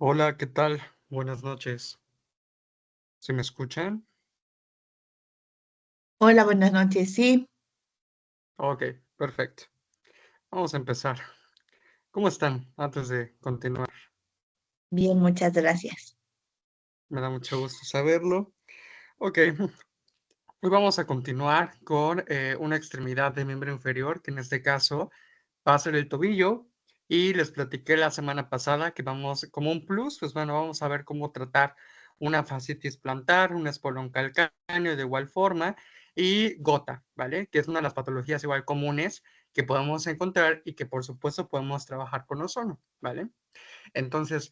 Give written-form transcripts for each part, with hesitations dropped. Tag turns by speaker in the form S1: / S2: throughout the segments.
S1: Hola, ¿qué tal? Buenas noches. ¿Se me escuchan?
S2: Hola, buenas noches. Sí,
S1: Ok, perfecto. Vamos a empezar. ¿Cómo están? Antes de continuar,
S2: bien, muchas gracias.
S1: me da mucho gusto saberlo. Ok, hoy vamos a continuar con una extremidad de miembro inferior, que en este caso va a ser el tobillo. Y les platiqué la semana pasada que vamos, como un plus, pues bueno, vamos a ver cómo tratar una fascitis plantar, un espolón calcáneo de igual forma y gota, ¿vale? Que es una de las patologías igual comunes que podemos encontrar y que por supuesto podemos trabajar con ozono, ¿vale? Entonces,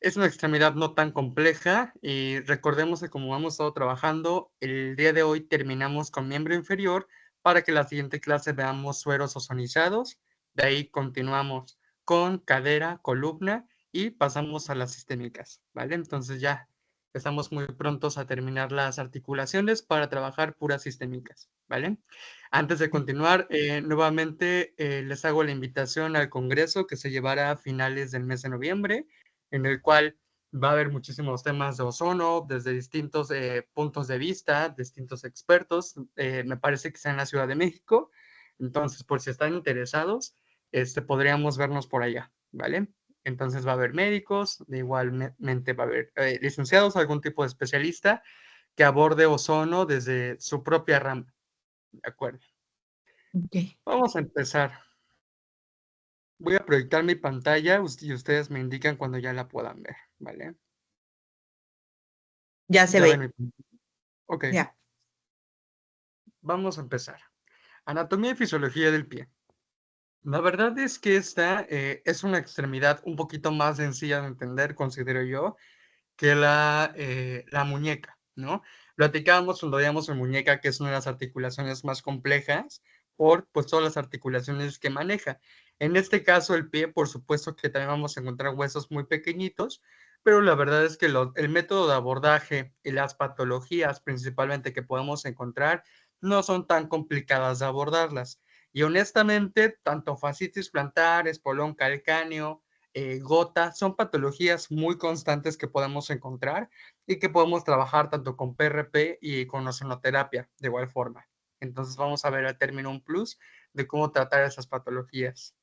S1: es una extremidad no tan compleja y recordemos que como hemos estado trabajando, el día de hoy terminamos con miembro inferior para que la siguiente clase veamos sueros ozonizados. De ahí continuamos con cadera, columna y pasamos a las sistémicas, ¿vale? Entonces ya estamos muy prontos a terminar las articulaciones para trabajar puras sistémicas, ¿vale? Antes de continuar, nuevamente les hago la invitación al congreso que se llevará a finales del mes de noviembre en el cual va a haber muchísimos temas de ozono desde distintos puntos de vista, distintos expertos. Me parece que está en la Ciudad de México. Entonces, por si están interesados, podríamos vernos por allá, ¿vale? Entonces va a haber médicos, igualmente va a haber licenciados, algún tipo de especialista que aborde ozono desde su propia rama, ¿de acuerdo?
S2: Ok,
S1: Vamos a empezar. Voy a proyectar mi pantalla y ustedes me indican cuando ya la puedan ver, ¿vale?
S2: ya se
S1: Ya ven
S2: ve,
S1: mi pantalla. Ok,
S2: ya.
S1: vamos a empezar. Anatomía y fisiología del pie. La verdad es que esta es una extremidad un poquito más sencilla de entender, considero yo, que la muñeca, ¿no? Platicábamos cuando veíamos en muñeca que es una de las articulaciones más complejas por pues, todas las articulaciones que maneja. En este caso, el pie, por supuesto que también vamos a encontrar huesos muy pequeñitos, pero la verdad es que el método de abordaje y las patologías principalmente que podemos encontrar no son tan complicadas de abordarlas. Y honestamente, tanto fascitis plantar, espolón calcáneo, gota, son patologías muy constantes que podemos encontrar y que podemos trabajar tanto con PRP y con ozonoterapia de igual forma. Entonces vamos a ver el término un plus de cómo tratar esas patologías.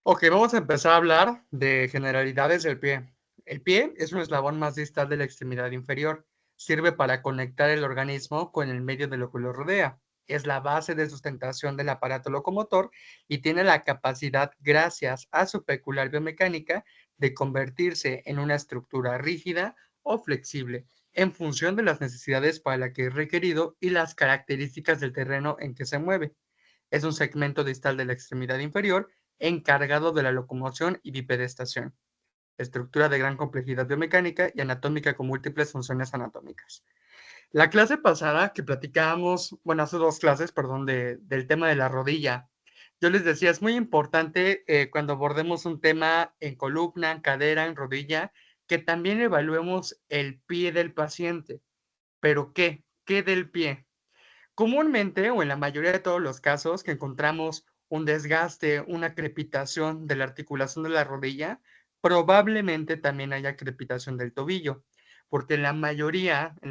S1: Ok, vamos a empezar a hablar de generalidades del pie. El pie es un eslabón más distal de la extremidad inferior. Sirve para conectar el organismo con el medio de lo que lo rodea. Es la base de sustentación del aparato locomotor y tiene la capacidad, gracias a su peculiar biomecánica, de convertirse en una estructura rígida o flexible en función de las necesidades para la que es requerido y las características del terreno en que se mueve. Es un segmento distal de la extremidad inferior encargado de la locomoción y bipedestación. Estructura de gran complejidad biomecánica y anatómica con múltiples funciones anatómicas. La clase pasada que platicábamos, bueno, hace dos clases, perdón, del tema de la rodilla, yo les decía, es muy importante cuando abordemos un tema en columna, en cadera, en rodilla, que también evaluemos el pie del paciente. ¿Pero qué? ¿Qué del pie? Comúnmente, o en la mayoría de todos los casos que encontramos un desgaste, una crepitación de la articulación de la rodilla, probablemente también haya crepitación del tobillo, porque en la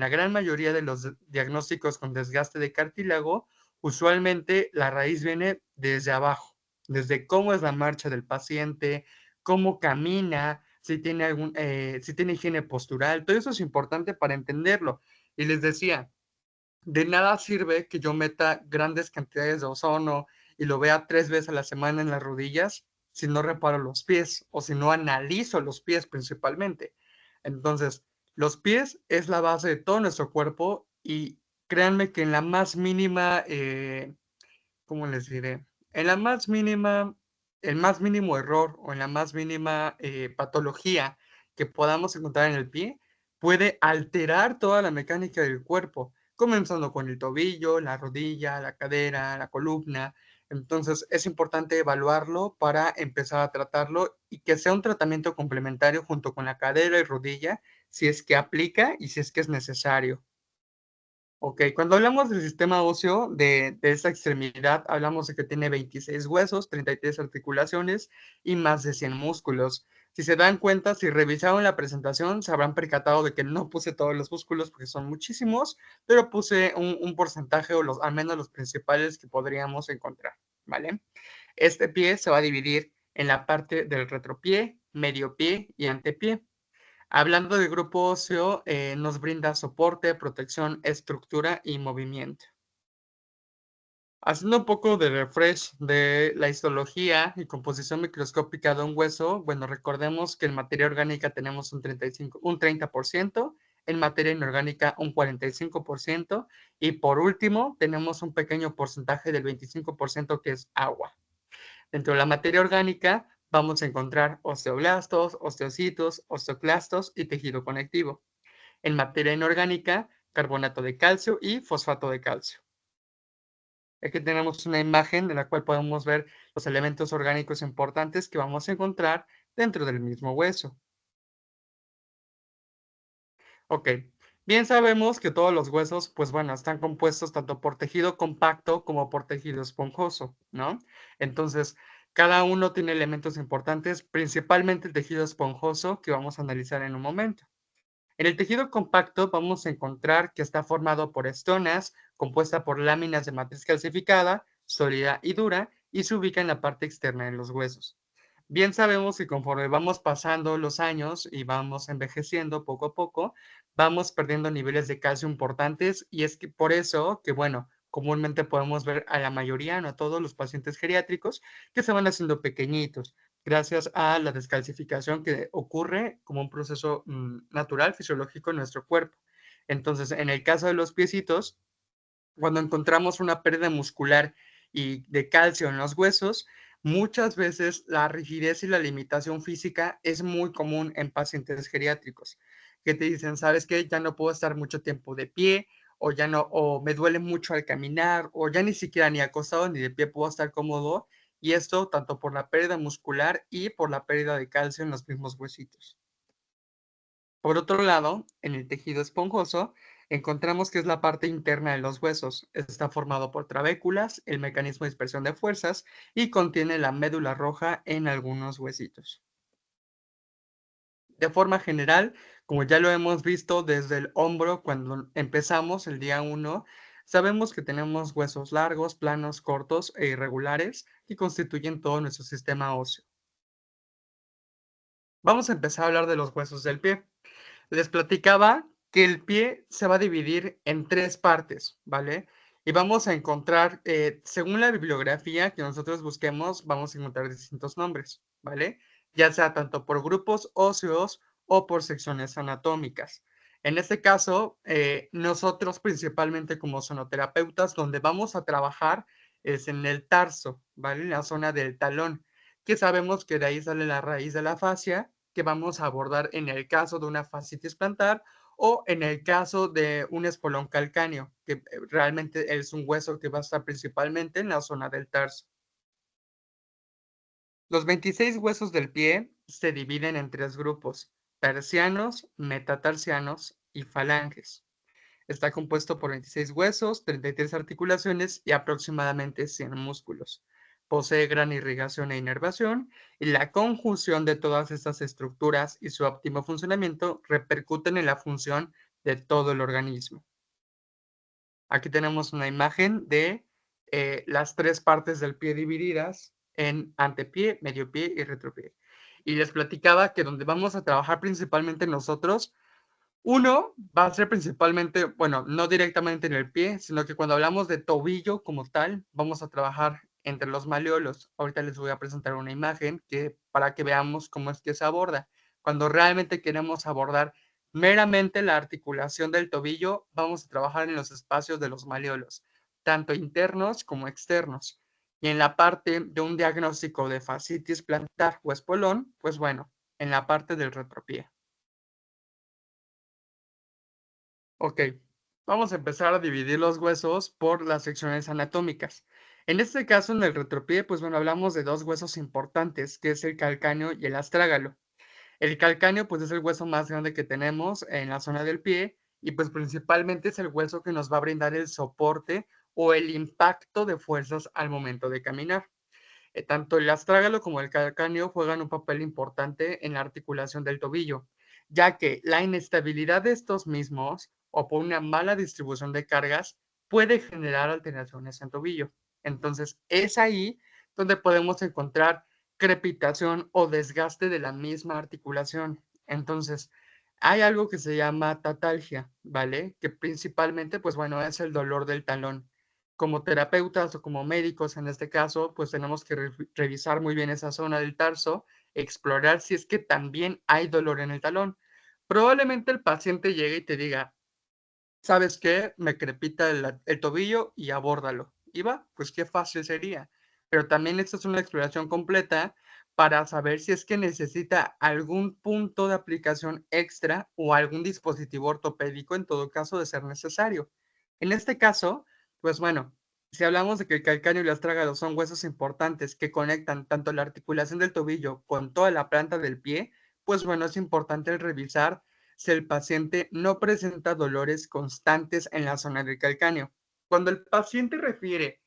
S1: gran mayoría de los diagnósticos con desgaste de cartílago, usualmente la raíz viene desde abajo, desde cómo es la marcha del paciente, cómo camina, si tiene higiene postural, todo eso es importante para entenderlo. Y les decía, de nada sirve que yo meta grandes cantidades de ozono y lo vea 3 veces a la semana en las rodillas si no reparo los pies o si no analizo los pies principalmente. Entonces, los pies es la base de todo nuestro cuerpo y créanme que en la más mínima, ¿cómo les diré? En la más mínima, el más mínimo error o en la más mínima patología que podamos encontrar en el pie puede alterar toda la mecánica del cuerpo, comenzando con el tobillo, la rodilla, la cadera, la columna. Entonces es importante evaluarlo para empezar a tratarlo y que sea un tratamiento complementario junto con la cadera y rodilla, si es que aplica y si es que es necesario. Ok, cuando hablamos del sistema óseo de esta extremidad, hablamos de que tiene 26 huesos, 33 articulaciones y más de 100 músculos. Si se dan cuenta, si revisaron la presentación, se habrán percatado de que no puse todos los músculos porque son muchísimos, pero puse un porcentaje o al menos los principales que podríamos encontrar, ¿vale? Este pie se va a dividir en la parte del retropié, medio pie y antepié. Hablando del grupo óseo, nos brinda soporte, protección, estructura y movimiento. Haciendo un poco de refresh de la histología y composición microscópica de un hueso, bueno, recordemos que en materia orgánica tenemos un 30%, en materia inorgánica un 45%, y por último tenemos un pequeño porcentaje del 25% que es agua. Dentro de la materia orgánica vamos a encontrar osteoblastos, osteocitos, osteoclastos y tejido conectivo. En materia inorgánica, carbonato de calcio y fosfato de calcio. Aquí tenemos una imagen en la cual podemos ver los elementos orgánicos importantes que vamos a encontrar dentro del mismo hueso. Ok, bien sabemos que todos los huesos, pues bueno, están compuestos tanto por tejido compacto como por tejido esponjoso, ¿no? Entonces, cada uno tiene elementos importantes, principalmente el tejido esponjoso que vamos a analizar en un momento. En el tejido compacto vamos a encontrar que está formado por estonas, compuesta por láminas de matriz calcificada, sólida y dura, y se ubica en la parte externa de los huesos. Bien sabemos que conforme vamos pasando los años y vamos envejeciendo poco a poco, vamos perdiendo niveles de calcio importantes y es que por eso que, bueno, comúnmente podemos ver a la mayoría, no a todos los pacientes geriátricos, que se van haciendo pequeñitos gracias a la descalcificación que ocurre como un proceso natural, fisiológico en nuestro cuerpo. Entonces, en el caso de los piecitos, cuando encontramos una pérdida muscular y de calcio en los huesos, muchas veces la rigidez y la limitación física es muy común en pacientes geriátricos, que te dicen, ¿sabes qué? Ya no puedo estar mucho tiempo de pie, o ya no, o me duele mucho al caminar, o ya ni siquiera ni acostado ni de pie puedo estar cómodo, y esto tanto por la pérdida muscular y por la pérdida de calcio en los mismos huesitos. Por otro lado, en el tejido esponjoso, encontramos que es la parte interna de los huesos. Está formado por trabéculas, el mecanismo de dispersión de fuerzas y contiene la médula roja en algunos huesitos. De forma general, como ya lo hemos visto desde el hombro cuando empezamos el día 1, sabemos que tenemos huesos largos, planos, cortos e irregulares que constituyen todo nuestro sistema óseo. Vamos a empezar a hablar de los huesos del pie. Les platicaba que el pie se va a dividir en 3 partes, ¿vale? Y vamos a encontrar, según la bibliografía que nosotros busquemos, vamos a encontrar distintos nombres, ¿vale? Ya sea tanto por grupos óseos o por secciones anatómicas. En este caso, nosotros principalmente como sonoterapeutas, donde vamos a trabajar es en el tarso, ¿vale? En la zona del talón, que sabemos que de ahí sale la raíz de la fascia que vamos a abordar en el caso de una fascitis plantar o en el caso de un espolón calcáneo, que realmente es un hueso que va a estar principalmente en la zona del tarso. Los 26 huesos del pie se dividen en 3 grupos, tercianos, metatarsianos y falanges. Está compuesto por 26 huesos, 33 articulaciones y aproximadamente 100 músculos. Posee gran irrigación e inervación y la conjunción de todas estas estructuras y su óptimo funcionamiento repercuten en la función de todo el organismo. Aquí tenemos una imagen de las 3 partes del pie divididas en antepié, medio pie y retropié. Y les platicaba que donde vamos a trabajar principalmente nosotros uno va a ser principalmente, bueno, no directamente en el pie, sino que cuando hablamos de tobillo como tal, vamos a trabajar entre los maleolos. Ahorita les voy a presentar una imagen para que veamos cómo es que se aborda. Cuando realmente queremos abordar meramente la articulación del tobillo, vamos a trabajar en los espacios de los maleolos, tanto internos como externos. Y en la parte de un diagnóstico de fascitis plantar o espolón, pues bueno, en la parte del retropié. Ok, vamos a empezar a dividir los huesos por las secciones anatómicas. En este caso, en el retropié, pues bueno, hablamos de 2 huesos importantes, que es el calcáneo y el astrágalo. El calcáneo, pues es el hueso más grande que tenemos en la zona del pie y pues principalmente es el hueso que nos va a brindar el soporte o el impacto de fuerzas al momento de caminar. Tanto el astrágalo como el calcáneo juegan un papel importante en la articulación del tobillo, ya que la inestabilidad de estos mismos o por una mala distribución de cargas puede generar alteraciones en tobillo. Entonces, es ahí donde podemos encontrar crepitación o desgaste de la misma articulación. Entonces, hay algo que se llama tatalgia, ¿vale? Que principalmente, pues bueno, es el dolor del talón. Como terapeutas o como médicos en este caso, pues tenemos que revisar muy bien esa zona del tarso, explorar si es que también hay dolor en el talón. Probablemente el paciente llegue y te diga, ¿sabes qué? Me crepita el tobillo y abórdalo. Y va, pues qué fácil sería. Pero también esta es una exploración completa para saber si es que necesita algún punto de aplicación extra o algún dispositivo ortopédico en todo caso de ser necesario. En este caso, pues bueno, si hablamos de que el calcáneo y el astrágalo son huesos importantes que conectan tanto la articulación del tobillo con toda la planta del pie, pues bueno, es importante revisar si el paciente no presenta dolores constantes en la zona del calcáneo. Cuando el paciente refiere,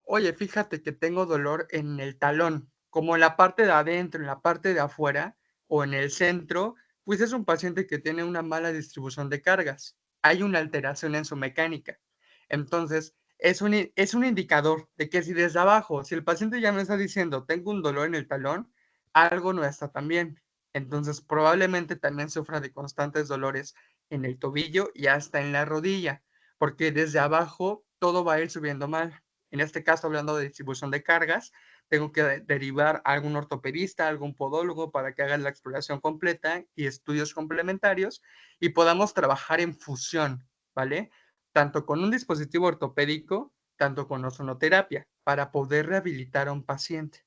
S1: oye, fíjate que tengo dolor en el talón, como en la parte de adentro, en la parte de afuera o en el centro, pues es un paciente que tiene una mala distribución de cargas. Hay una alteración en su mecánica. Entonces, es un indicador de que si desde abajo, si el paciente ya me está diciendo, tengo un dolor en el talón, algo no está tan bien. Entonces, probablemente también sufra de constantes dolores en el tobillo y hasta en la rodilla, porque desde abajo todo va a ir subiendo mal. En este caso, hablando de distribución de cargas, tengo que derivar a algún ortopedista, algún podólogo para que haga la exploración completa y estudios complementarios y podamos trabajar en fusión, ¿vale? Tanto con un dispositivo ortopédico, tanto con ozonoterapia, para poder rehabilitar a un paciente.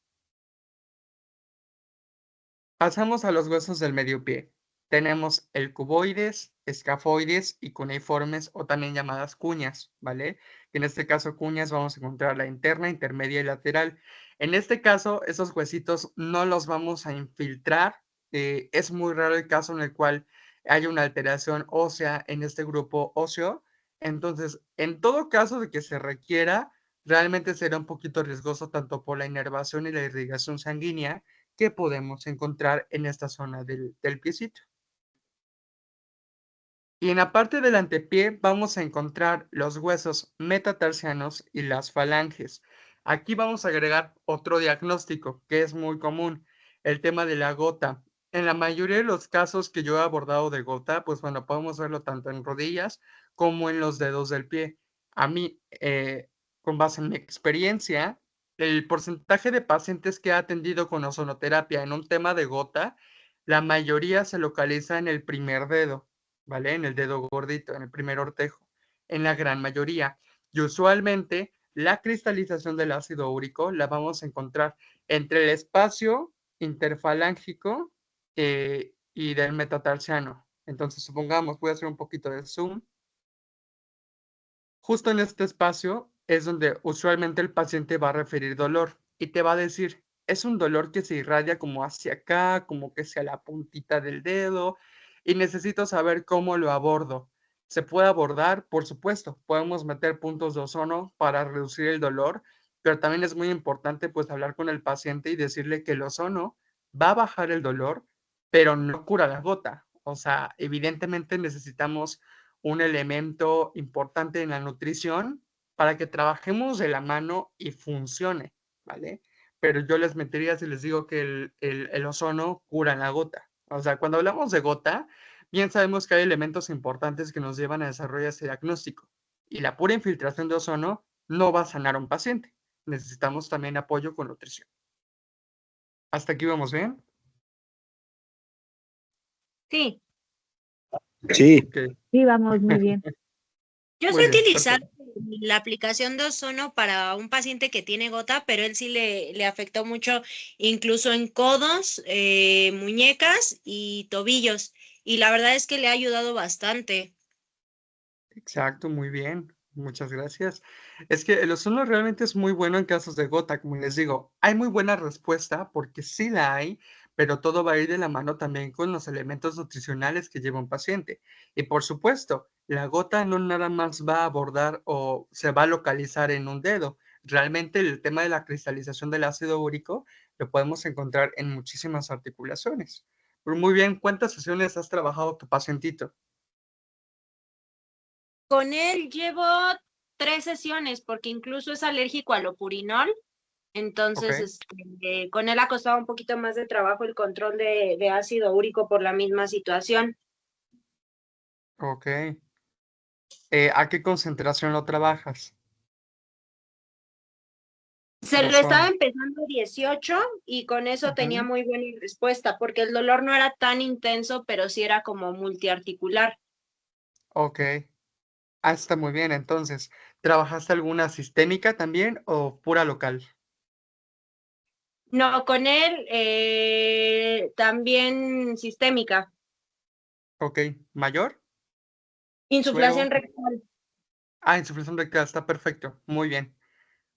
S1: Pasamos a los huesos del medio pie. Tenemos el cuboides, escafoides y cuneiformes o también llamadas cuñas, ¿vale? En este caso, cuñas vamos a encontrar la interna, intermedia y lateral. En este caso, esos huesitos no los vamos a infiltrar. Es muy raro el caso en el cual haya una alteración ósea en este grupo óseo. Entonces, en todo caso de que se requiera, realmente será un poquito riesgoso tanto por la inervación y la irrigación sanguínea que podemos encontrar en esta zona del piecito. Y en la parte del antepié vamos a encontrar los huesos metatarsianos y las falanges. Aquí vamos a agregar otro diagnóstico que es muy común, el tema de la gota. En la mayoría de los casos que yo he abordado de gota, pues bueno, podemos verlo tanto en rodillas como en los dedos del pie. A mí, con base en mi experiencia, el porcentaje de pacientes que he atendido con ozonoterapia en un tema de gota, la mayoría se localiza en el primer dedo. ¿Vale? En el dedo gordito, en el primer ortejo, en la gran mayoría. Y usualmente la cristalización del ácido úrico la vamos a encontrar entre el espacio interfalángico y del metatarsiano. Entonces, supongamos, voy a hacer un poquito de zoom. Justo en este espacio es donde usualmente el paciente va a referir dolor y te va a decir, es un dolor que se irradia como hacia acá, como que hacia la puntita del dedo y necesito saber cómo lo abordo. ¿Se puede abordar? Por supuesto, podemos meter puntos de ozono para reducir el dolor, pero también es muy importante pues hablar con el paciente y decirle que el ozono va a bajar el dolor, pero no cura la gota. O sea, evidentemente necesitamos un elemento importante en la nutrición para que trabajemos de la mano y funcione, ¿vale? Pero yo les mentiría si les digo que el ozono cura la gota. O sea, cuando hablamos de gota, bien sabemos que hay elementos importantes que nos llevan a desarrollar ese diagnóstico. Y la pura infiltración de ozono no va a sanar a un paciente. Necesitamos también apoyo con nutrición. ¿Hasta aquí vamos bien?
S3: Sí,
S4: Sí,
S1: Ok,
S2: Sí, vamos muy bien.
S3: yo sé
S1: muy bien,
S3: utilizar
S1: perfecto.
S3: la aplicación de ozono para un paciente que tiene gota, pero él sí le afectó mucho, incluso en codos, muñecas y tobillos. Y la verdad es que le ha ayudado bastante.
S1: Exacto, muy bien. Muchas gracias. Es que el ozono realmente es muy bueno en casos de gota, como les digo. Hay muy buena respuesta porque sí la hay, pero todo va a ir de la mano también con los elementos nutricionales que lleva un paciente. Y por supuesto, la gota no nada más va a abordar o se va a localizar en un dedo. Realmente el tema de la cristalización del ácido úrico lo podemos encontrar en muchísimas articulaciones. Pero muy bien, ¿cuántas sesiones has trabajado tu pacientito?
S3: Con él llevo 3 sesiones porque incluso es alérgico al opurinol. Entonces,
S1: Ok,
S3: con él ha costado un poquito más de trabajo el control de ácido úrico por la misma situación.
S1: ok. ¿A qué concentración lo trabajas?
S3: Se
S1: De
S3: lo estaba
S1: ozono.
S3: empezando 18 y con eso tenía
S1: Ujú.
S3: muy buena respuesta, porque el dolor no era tan intenso, pero sí era como multiarticular.
S1: Ok. Está muy bien. Entonces, ¿trabajaste alguna sistémica también o pura local?
S3: No, con él también sistémica,
S1: Ok. ¿Mayor?
S3: insuflación
S1: ¿Suero?
S3: rectal.
S1: Ah, insuflación rectal. Está perfecto. Muy bien.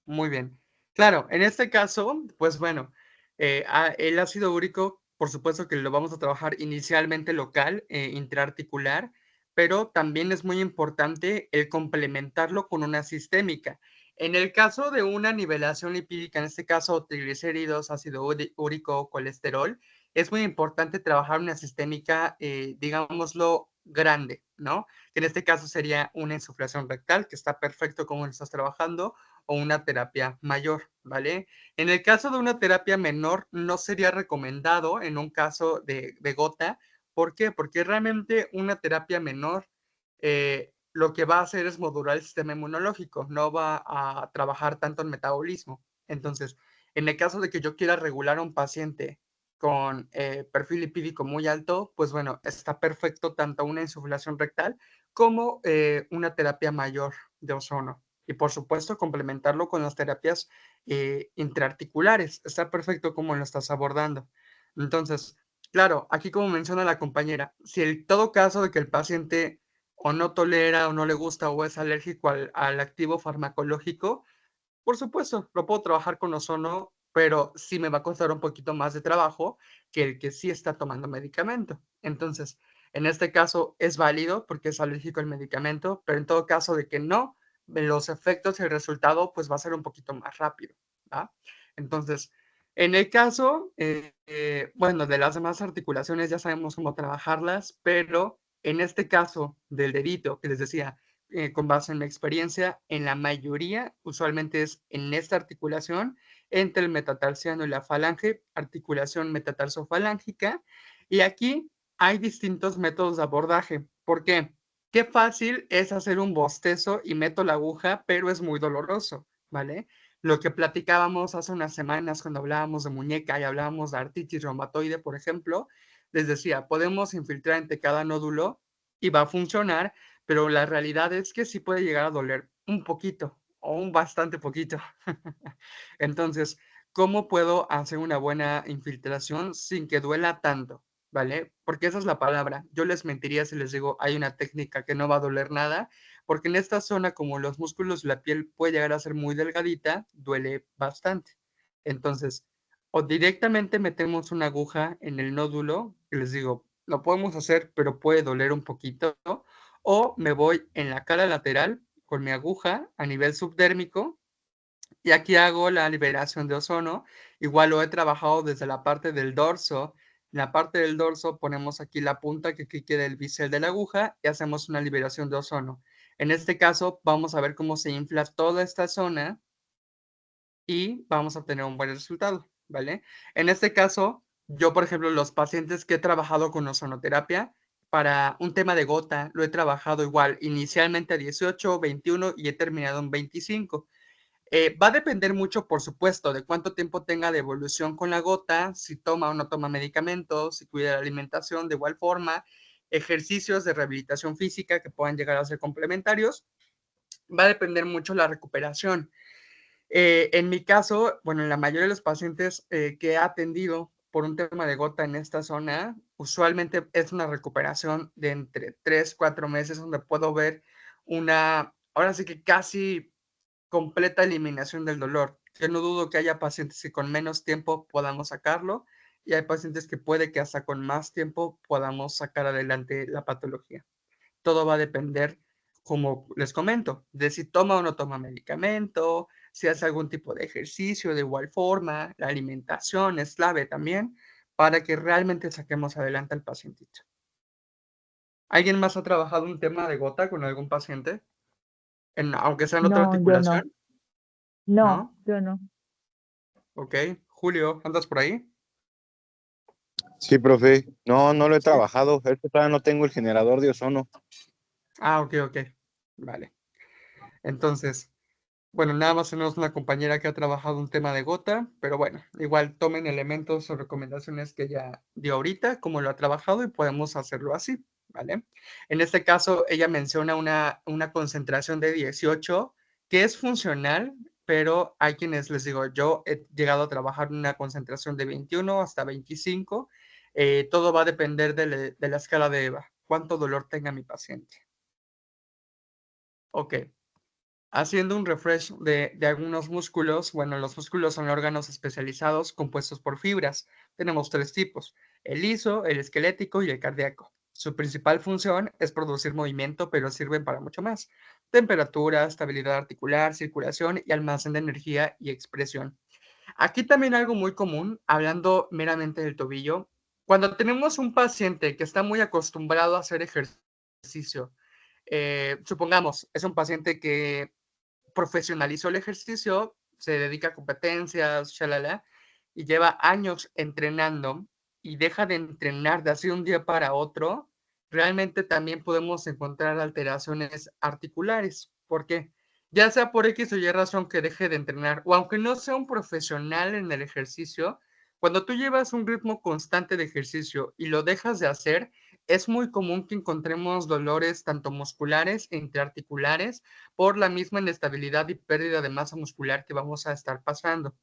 S1: Muy bien. Claro, en este caso, pues bueno, el ácido úrico, por supuesto que lo vamos a trabajar inicialmente local, intraarticular, pero también es muy importante el complementarlo con una sistémica. En el caso de una nivelación lipídica, en este caso triglicéridos, ácido úrico, colesterol, es muy importante trabajar una sistémica, digámoslo, grande, ¿no? Que en este caso sería una insuflación rectal, que está perfecto como lo estás trabajando, o una terapia mayor, ¿vale? En el caso de una terapia menor, no sería recomendado en un caso de gota. ¿Por qué? Porque realmente una terapia menor lo que va a hacer es modular el sistema inmunológico, no va a trabajar tanto en metabolismo. Entonces, en el caso de que yo quiera regular a un paciente con perfil lipídico muy alto, pues bueno, está perfecto tanto una insuflación rectal como una terapia mayor de ozono. Y por supuesto, complementarlo con las terapias intraarticulares. Está perfecto como lo estás abordando. Entonces, claro, aquí como menciona la compañera, si en todo caso de que el paciente o no tolera o no le gusta o es alérgico al activo farmacológico, por supuesto, lo puedo trabajar con ozono, pero sí me va a costar un poquito más de trabajo que el que sí está tomando medicamento. Entonces, en este caso es válido porque es alérgico al medicamento, pero en todo caso de que no, los efectos y el resultado pues va a ser un poquito más rápido, ¿va? Entonces, en el caso, bueno, de las demás articulaciones ya sabemos cómo trabajarlas, pero en este caso del dedito, que les decía, con base en mi experiencia, en la mayoría, usualmente es en esta articulación entre el metatarsiano y la falange, articulación metatarsofalángica, y aquí hay distintos métodos de abordaje. ¿Por qué? Qué fácil es hacer un bostezo y meto la aguja, pero es muy doloroso, ¿vale? Lo que platicábamos hace unas semanas cuando hablábamos de muñeca y hablábamos de artritis reumatoide, por ejemplo, les decía, podemos infiltrar entre cada nódulo y va a funcionar, pero la realidad es que sí puede llegar a doler un poquito o un bastante poquito. Entonces, ¿cómo puedo hacer una buena infiltración sin que duela tanto? ¿Vale? Porque esa es la palabra. Yo les mentiría si les digo, hay una técnica que no va a doler nada, porque en esta zona, como los músculos de la piel puede llegar a ser muy delgadita, duele bastante. Entonces, o directamente metemos una aguja en el nódulo, y les digo, lo podemos hacer, pero puede doler un poquito, o me voy en la cara lateral con mi aguja a nivel subdérmico y aquí hago la liberación de ozono. Igual lo he trabajado desde la parte del dorso. En la parte del dorso ponemos aquí la punta que aquí queda el bisel de la aguja y hacemos una liberación de ozono. En este caso vamos a ver cómo se infla toda esta zona y vamos a obtener un buen resultado, ¿vale? En este caso, yo, por ejemplo, los pacientes que he trabajado con ozonoterapia, para un tema de gota, lo he trabajado igual, inicialmente a 18, 21 y he terminado en 25. Va a depender mucho, por supuesto, de cuánto tiempo tenga de evolución con la gota, si toma o no toma medicamentos, si cuida la alimentación de igual forma, ejercicios de rehabilitación física que puedan llegar a ser complementarios. Va a depender mucho la recuperación. En mi caso, bueno, en la mayoría de los pacientes que he atendido por un tema de gota en esta zona, usualmente es una recuperación de entre 3, 4 meses donde puedo ver una, ahora sí que casi completa eliminación del dolor. Yo no dudo que haya pacientes que con menos tiempo podamos sacarlo. y hay pacientes que puede que hasta con más tiempo podamos sacar adelante la patología. Todo va a depender, como les comento, de si toma o no toma medicamento, si hace algún tipo de ejercicio de igual forma, la alimentación es clave también para que realmente saquemos adelante al pacientito. ¿Alguien más ha trabajado un tema de gota con algún paciente? Aunque sea en otra
S2: No, yo no.
S1: articulación,
S2: No,
S1: ¿no?
S2: yo no.
S1: Ok. Julio, ¿andas por ahí?
S4: Sí, profe. No, no lo he
S1: Sí.
S4: trabajado. Es que todavía no tengo el generador de ozono.
S1: Ah, ok, ok. Vale. Entonces, bueno, nada más tenemos una compañera que ha trabajado un tema de gota, pero bueno, igual tomen elementos o recomendaciones que ella dio ahorita, como lo ha trabajado y podemos hacerlo así, ¿vale? En este caso, ella menciona una concentración de 18 que es funcional, pero hay quienes les digo, yo he llegado a trabajar una concentración de 21 hasta 25. Todo va a depender de la escala de EVA, cuánto dolor tenga mi paciente. Ok. Haciendo un refresh de algunos músculos, bueno, los músculos son órganos especializados compuestos por fibras. Tenemos tres tipos, el liso, el esquelético y el cardíaco. Su principal función es producir movimiento, pero sirven para mucho más. Temperatura, estabilidad articular, circulación y almacén de energía y expresión. Aquí también algo muy común, hablando meramente del tobillo, cuando tenemos un paciente que está muy acostumbrado a hacer ejercicio, supongamos, es un paciente que profesionalizó el ejercicio, se dedica a competencias, shalala, y lleva años entrenando y deja de entrenar de así un día para otro, realmente también podemos encontrar alteraciones articulares. ¿Por qué? Ya sea por X o Y razón que deje de entrenar, o aunque no sea un profesional en el ejercicio, cuando tú llevas un ritmo constante de ejercicio y lo dejas de hacer, es muy común que encontremos dolores tanto musculares e interarticulares por la misma inestabilidad y pérdida de masa muscular que vamos a estar pasando.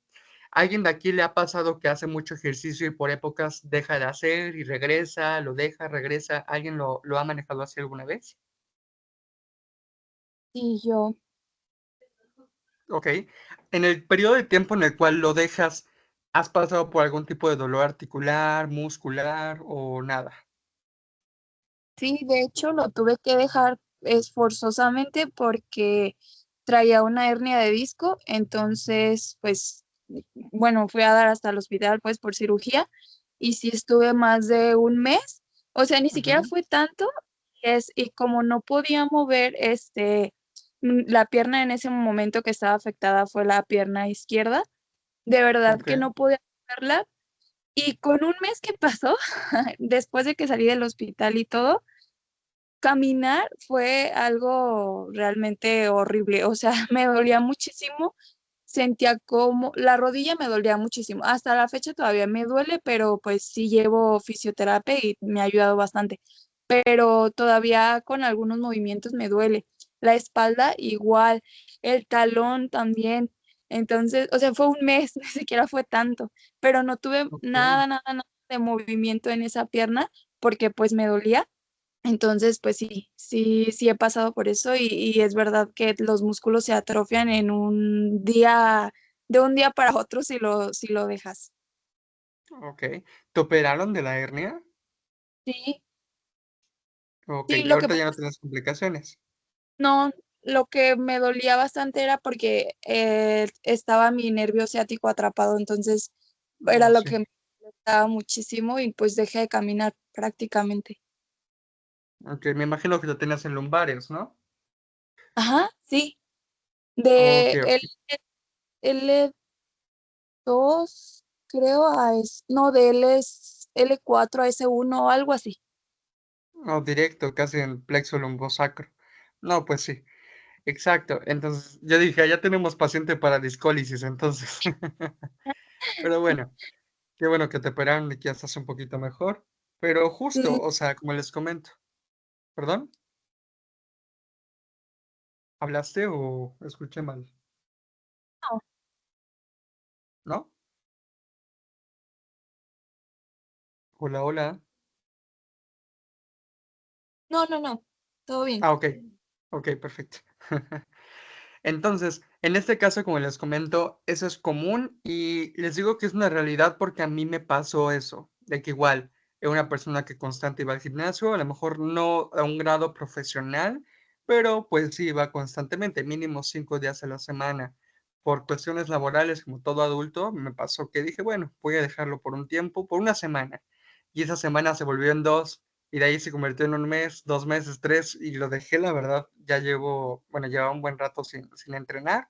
S1: ¿Alguien de aquí le ha pasado que hace mucho ejercicio y por épocas deja de hacer y regresa, lo deja, regresa? ¿Alguien lo ha manejado así alguna vez?
S5: Sí, yo.
S1: Ok. En el periodo de tiempo en el cual lo dejas, ¿has pasado por algún tipo de dolor articular, muscular o nada?
S5: Sí, de hecho lo tuve que dejar forzosamente porque traía una hernia de disco, entonces pues bueno, fui a dar hasta el hospital pues por cirugía y sí estuve más de un mes, o sea, ni siquiera
S1: Ujú.
S5: fue tanto, y como no podía mover la pierna en ese momento que estaba afectada fue la pierna izquierda, de verdad
S1: Ok,
S5: que no podía moverla y con un mes que pasó, después de que salí del hospital y todo, caminar fue algo realmente horrible, o sea, me dolía muchísimo, sentía como la rodilla me dolía muchísimo. Hasta la fecha todavía me duele, pero pues sí llevo fisioterapia y me ha ayudado bastante. Pero todavía con algunos movimientos me duele. La espalda igual, el talón también. Entonces, o sea, fue un mes, ni siquiera fue tanto, pero no tuve
S1: ok.
S5: nada de movimiento en esa pierna porque pues me dolía. Entonces, pues sí he pasado por eso y es verdad que los músculos se atrofian en un día, de un día para otro si lo dejas.
S1: Ok. ¿Te operaron de la hernia?
S5: Sí,
S1: Ok,
S5: sí,
S1: y
S5: lo que
S1: ahorita
S5: pasa
S1: ya no
S5: es que
S1: tienes complicaciones.
S5: no, lo que me dolía bastante era porque estaba mi nervio ciático atrapado, entonces era
S1: Oh,
S5: lo
S1: sí.
S5: que me molestaba muchísimo y pues dejé de caminar prácticamente.
S1: Ok, me imagino que lo tenías en lumbares, ¿no?
S5: Ajá, sí,
S1: Ok,
S5: de
S1: ok.
S5: L2 creo, no, de L4 a S1 o algo así.
S1: No, directo, casi en plexo lumbosacro. No, pues sí, exacto. Entonces, yo dije, "Ah, ya tenemos paciente para discólisis, entonces. Pero bueno, qué bueno que te operaron y que ya estás un poquito mejor. Pero justo,
S5: Mm,
S1: o sea, como les comento, ¿perdón? ¿Hablaste o escuché mal?
S5: No,
S1: ¿No? Hola, hola.
S5: no, todo bien.
S1: Ah, ok, ok, perfecto. Entonces, En este caso, como les comento, eso es común y les digo que es una realidad porque a mí me pasó eso, de que igual era una persona que constante iba al gimnasio, a lo mejor no a un grado profesional, pero pues sí iba constantemente, mínimo 5 días a la semana. Por cuestiones laborales, como todo adulto, me pasó que dije, bueno, voy a dejarlo por un tiempo, por una semana. Y esa semana se volvió en dos, y de ahí se convirtió en un mes, 2 meses, tres, y lo dejé, la verdad, ya llevo, bueno, llevaba un buen rato sin entrenar,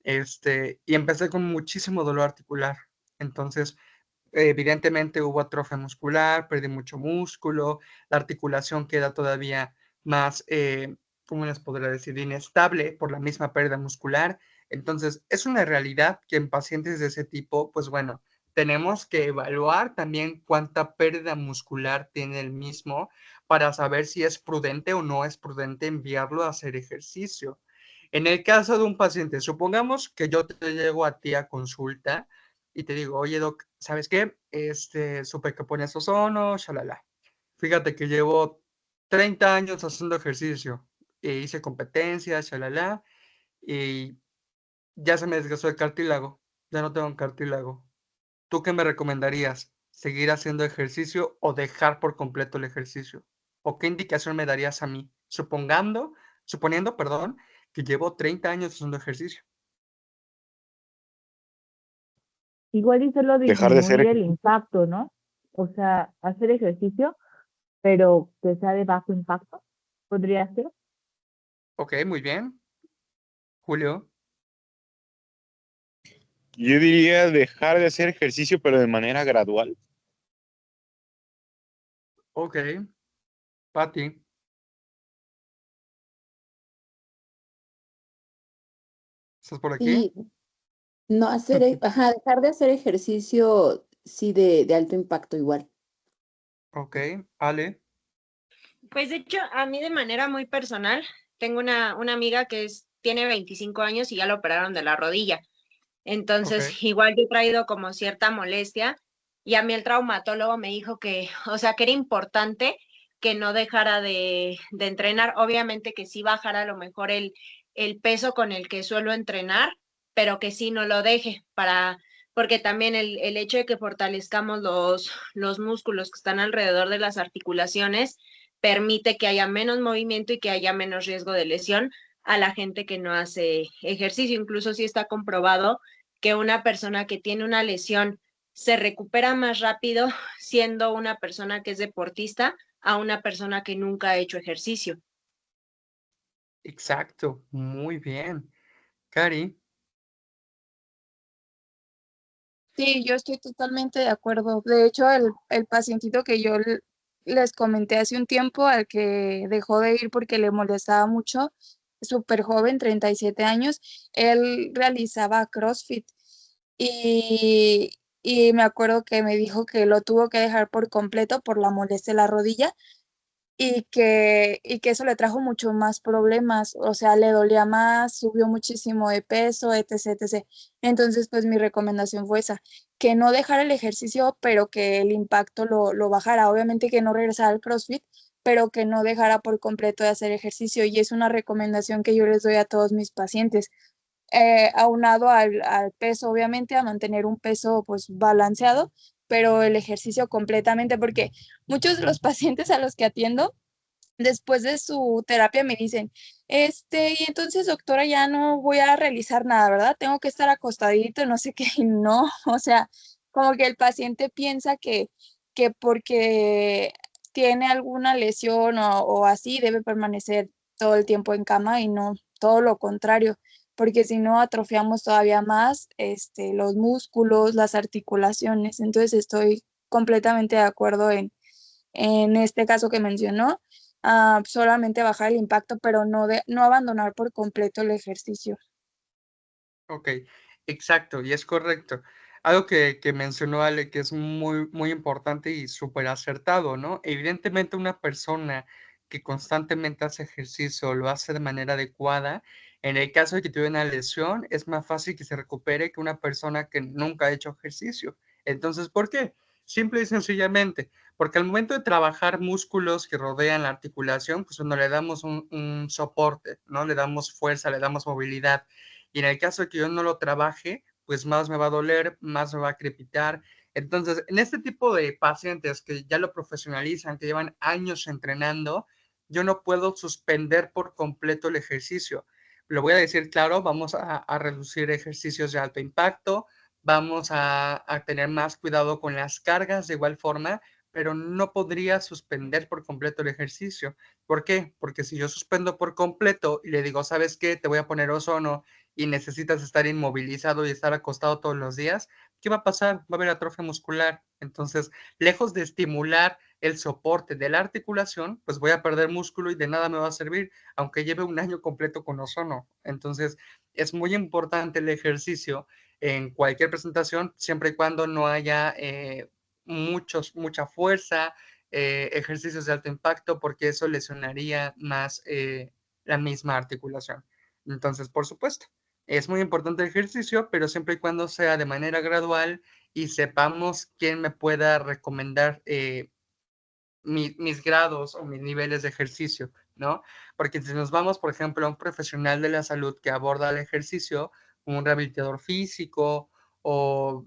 S1: y empecé con muchísimo dolor articular. Entonces, evidentemente hubo atrofia muscular, perdí mucho músculo, la articulación queda todavía más, ¿cómo les podría decir?, inestable por la misma pérdida muscular. Entonces, es una realidad que en pacientes de ese tipo, pues bueno, tenemos que evaluar también cuánta pérdida muscular tiene el mismo para saber si es prudente o no es prudente enviarlo a hacer ejercicio. En el caso de un paciente, supongamos que yo te llego a ti a consulta y te digo, oye, doc, ¿sabes qué? Supe que pones ozono, shalala. Fíjate que llevo 30 años haciendo ejercicio e hice competencias, shalala, y ya se me desgastó el cartílago, ya no tengo un cartílago. ¿Tú qué me recomendarías? ¿Seguir haciendo ejercicio o dejar por completo el ejercicio? ¿O qué indicación me darías a mí? Suponiendo, perdón, que llevo 30 años haciendo ejercicio.
S2: Igual y solo
S4: Dejar de hacer
S2: disminuir el impacto, ¿no? O sea, hacer ejercicio, pero que sea de bajo impacto, podría ser.
S1: Ok, muy bien. Julio.
S4: Yo diría dejar de hacer ejercicio, pero de manera gradual.
S1: Ok. Pati. ¿Estás por aquí?
S6: Sí, no hacer, ajá, dejar de hacer ejercicio, sí, de alto impacto igual.
S1: Ok. Ale.
S3: Pues de hecho, a mí de manera muy personal, tengo una amiga que tiene 25 años y ya la operaron de la rodilla. Entonces,
S1: Ok.
S3: igual yo he traído como cierta molestia y a mí el traumatólogo me dijo que, o sea, que era importante que no dejara de entrenar. Obviamente que sí bajara a lo mejor el peso con el que suelo entrenar, pero que sí no lo deje porque también el hecho de que fortalezcamos los músculos que están alrededor de las articulaciones permite que haya menos movimiento y que haya menos riesgo de lesión a la gente que no hace ejercicio. Incluso sí está comprobado que una persona que tiene una lesión se recupera más rápido siendo una persona que es deportista a una persona que nunca ha hecho ejercicio.
S1: Exacto. Muy bien. Cari.
S5: Sí, yo estoy totalmente de acuerdo. De hecho, el pacientito que yo les comenté hace un tiempo, al que dejó de ir porque le molestaba mucho, súper joven, 37 años, él realizaba CrossFit y me acuerdo que me dijo que lo tuvo que dejar por completo por la molestia de la rodilla y que eso le trajo mucho más problemas, o sea, le dolía más, subió muchísimo de peso, etc, etc. Entonces, pues mi recomendación fue esa, que no dejara el ejercicio, pero que el impacto lo bajara. Obviamente que no regresara al CrossFit, pero que no dejara por completo de hacer ejercicio. Y es una recomendación que yo les doy a todos mis pacientes. Aunado al peso, obviamente, a mantener un peso pues balanceado, pero el ejercicio completamente, porque muchos de los pacientes a los que atiendo, después de su terapia me dicen, y entonces doctora, ya no voy a realizar nada, ¿verdad? Tengo que estar acostadito, no sé qué, y no, o sea, como que el paciente piensa que porque tiene alguna lesión o así debe permanecer todo el tiempo en cama y no, todo lo contrario, porque si no atrofiamos todavía más los músculos, las articulaciones. Entonces estoy completamente de acuerdo en este caso que mencionó, solamente bajar el impacto, pero no abandonar por completo el ejercicio.
S1: Ok. Exacto. Y es correcto. Algo que mencionó Ale que es muy, muy importante y súper acertado, ¿no? Evidentemente una persona que constantemente hace ejercicio lo hace de manera adecuada. En el caso de que tuviera una lesión, es más fácil que se recupere que una persona que nunca ha hecho ejercicio. Entonces, ¿por qué? Simple y sencillamente, porque al momento de trabajar músculos que rodean la articulación, pues cuando le damos un soporte, ¿no? Le damos fuerza, le damos movilidad. Y en el caso de que yo no lo trabaje, pues más me va a doler, más me va a crepitar. Entonces, en este tipo de pacientes que ya lo profesionalizan, que llevan años entrenando, yo no puedo suspender por completo el ejercicio. Lo voy a decir claro, vamos a reducir ejercicios de alto impacto, vamos a tener más cuidado con las cargas de igual forma, pero no podría suspender por completo el ejercicio. ¿Por qué? Porque si yo suspendo por completo y le digo, ¿sabes qué? Te voy a poner ozono y necesitas estar inmovilizado y estar acostado todos los días, ¿qué va a pasar? Va a haber atrofia muscular. Entonces, lejos de estimular el soporte de la articulación, pues voy a perder músculo y de nada me va a servir, aunque lleve un año completo con ozono. Entonces, es muy importante el ejercicio en cualquier presentación, siempre y cuando no haya mucha fuerza, ejercicios de alto impacto, porque eso lesionaría más la misma articulación. Entonces, por supuesto, es muy importante el ejercicio, pero siempre y cuando sea de manera gradual y sepamos quién me pueda recomendar mis grados o mis niveles de ejercicio, ¿no? Porque si nos vamos, por ejemplo, a un profesional de la salud que aborda el ejercicio, como un rehabilitador físico o,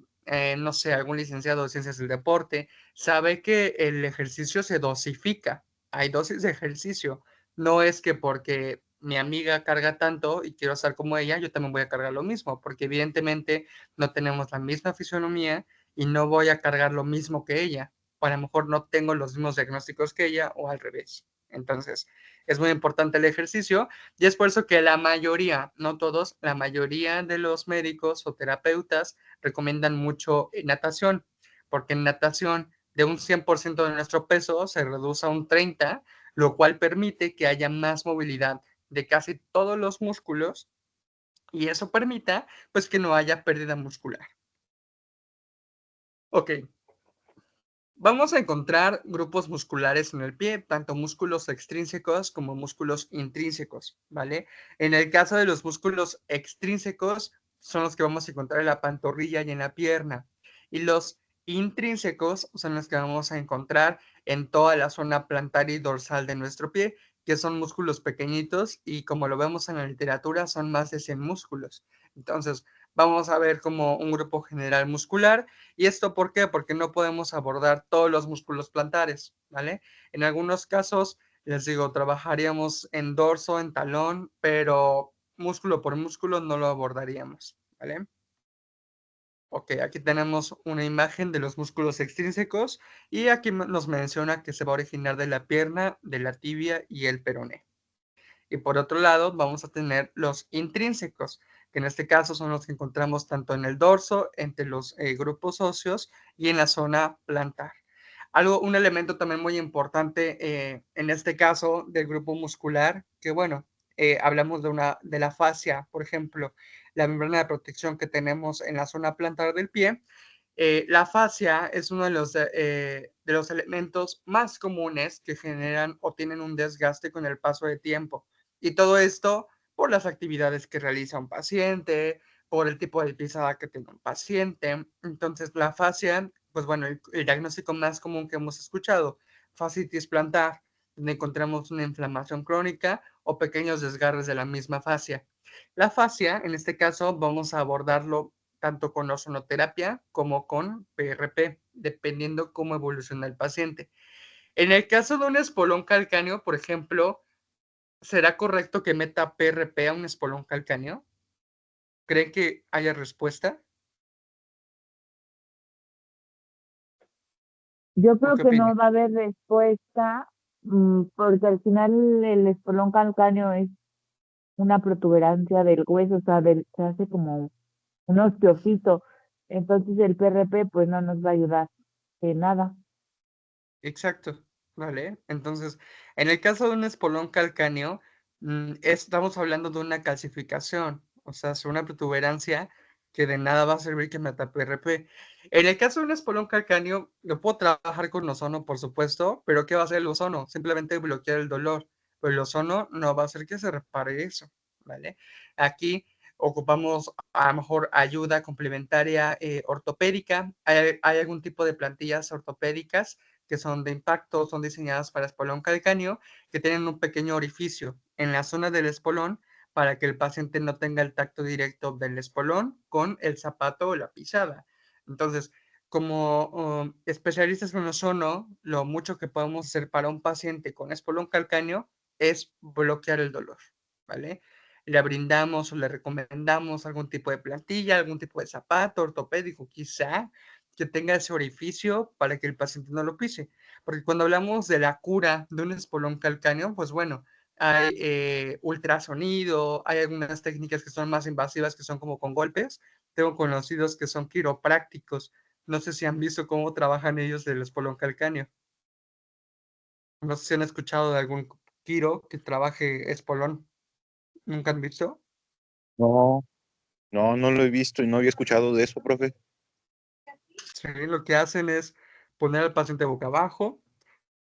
S1: no sé, algún licenciado de ciencias del deporte, sabe que el ejercicio se dosifica. Hay dosis de ejercicio. No es que porque mi amiga carga tanto y quiero estar como ella, yo también voy a cargar lo mismo, porque evidentemente no tenemos la misma fisionomía y no voy a cargar lo mismo que ella, o a lo mejor no tengo los mismos diagnósticos que ella o al revés. Entonces, es muy importante el ejercicio y es por eso que la mayoría, no todos, la mayoría de los médicos o terapeutas recomiendan mucho natación, porque en natación de un 100% de nuestro peso se reduce a un 30%, lo cual permite que haya más movilidad de casi todos los músculos y eso permita pues que no haya pérdida muscular. Ok, vamos a encontrar grupos musculares en el pie, tanto músculos extrínsecos como músculos intrínsecos, ¿vale? En el caso de los músculos extrínsecos, son los que vamos a encontrar en la pantorrilla y en la pierna. Y los intrínsecos son los que vamos a encontrar en toda la zona plantar y dorsal de nuestro pie, que son músculos pequeñitos y como lo vemos en la literatura, son más de 100 músculos. Entonces, vamos a ver como un grupo general muscular. ¿Y esto por qué? Porque no podemos abordar todos los músculos plantares, ¿vale? En algunos casos, les digo, trabajaríamos en dorso, en talón, pero músculo por músculo no lo abordaríamos, ¿vale? Ok, aquí tenemos una imagen de los músculos extrínsecos y aquí nos menciona que se va a originar de la pierna, de la tibia y el peroné. Y por otro lado, vamos a tener los intrínsecos, que en este caso son los que encontramos tanto en el dorso, entre los grupos óseos y en la zona plantar. Un elemento también muy importante en este caso del grupo muscular, que bueno, hablamos de la fascia, por ejemplo, la membrana de protección que tenemos en la zona plantar del pie. La fascia es uno de los elementos más comunes que generan o tienen un desgaste con el paso del tiempo. Y todo esto por las actividades que realiza un paciente, por el tipo de pisada que tenga un paciente. Entonces, la fascia, pues bueno, el diagnóstico más común que hemos escuchado, fascitis plantar, donde encontramos una inflamación crónica o pequeños desgarres de la misma fascia. La fascia, en este caso, vamos a abordarlo tanto con ozonoterapia como con PRP, dependiendo cómo evoluciona el paciente. En el caso de un espolón calcáneo, por ejemplo, ¿será correcto que meta PRP a un espolón calcáneo? ¿Creen que haya respuesta?
S2: Yo
S1: ¿O
S2: creo
S1: qué
S2: que no
S1: opinan?
S2: va a haber respuesta, porque al final el espolón calcáneo es una protuberancia del hueso, o sea, se hace como un osteofito. Entonces el PRP pues no nos va a ayudar en nada.
S1: Exacto, ¿vale? Entonces, en el caso de un espolón calcáneo, estamos hablando de una calcificación, o sea, es una protuberancia que de nada va a servir que meta PRP. En el caso de un espolón calcáneo, lo puedo trabajar con ozono, por supuesto, pero ¿qué va a hacer el ozono? Simplemente bloquear el dolor, pero el ozono no va a hacer que se repare eso, ¿vale? Aquí ocupamos a lo mejor ayuda complementaria ortopédica. ¿Hay algún tipo de plantillas ortopédicas que son de impacto, son diseñadas para espolón calcáneo, que tienen un pequeño orificio en la zona del espolón para que el paciente no tenga el tacto directo del espolón con el zapato o la pisada. Entonces, como especialistas en ozono, lo mucho que podemos hacer para un paciente con espolón calcáneo es bloquear el dolor, ¿vale? Le brindamos o le recomendamos algún tipo de plantilla, algún tipo de zapato ortopédico, quizá, que tenga ese orificio para que el paciente no lo pise. Porque cuando hablamos de la cura de un espolón calcáneo, pues bueno, hay ultrasonido, hay algunas técnicas que son más invasivas, que son como con golpes. Tengo conocidos que son quiroprácticos. No sé si han visto cómo trabajan ellos del espolón calcáneo. No sé si han escuchado de algún quiro que trabaje espolón. ¿Nunca han visto?
S4: No, no lo he visto y no había escuchado de eso, profe.
S1: Sí, lo que hacen es poner al paciente boca abajo,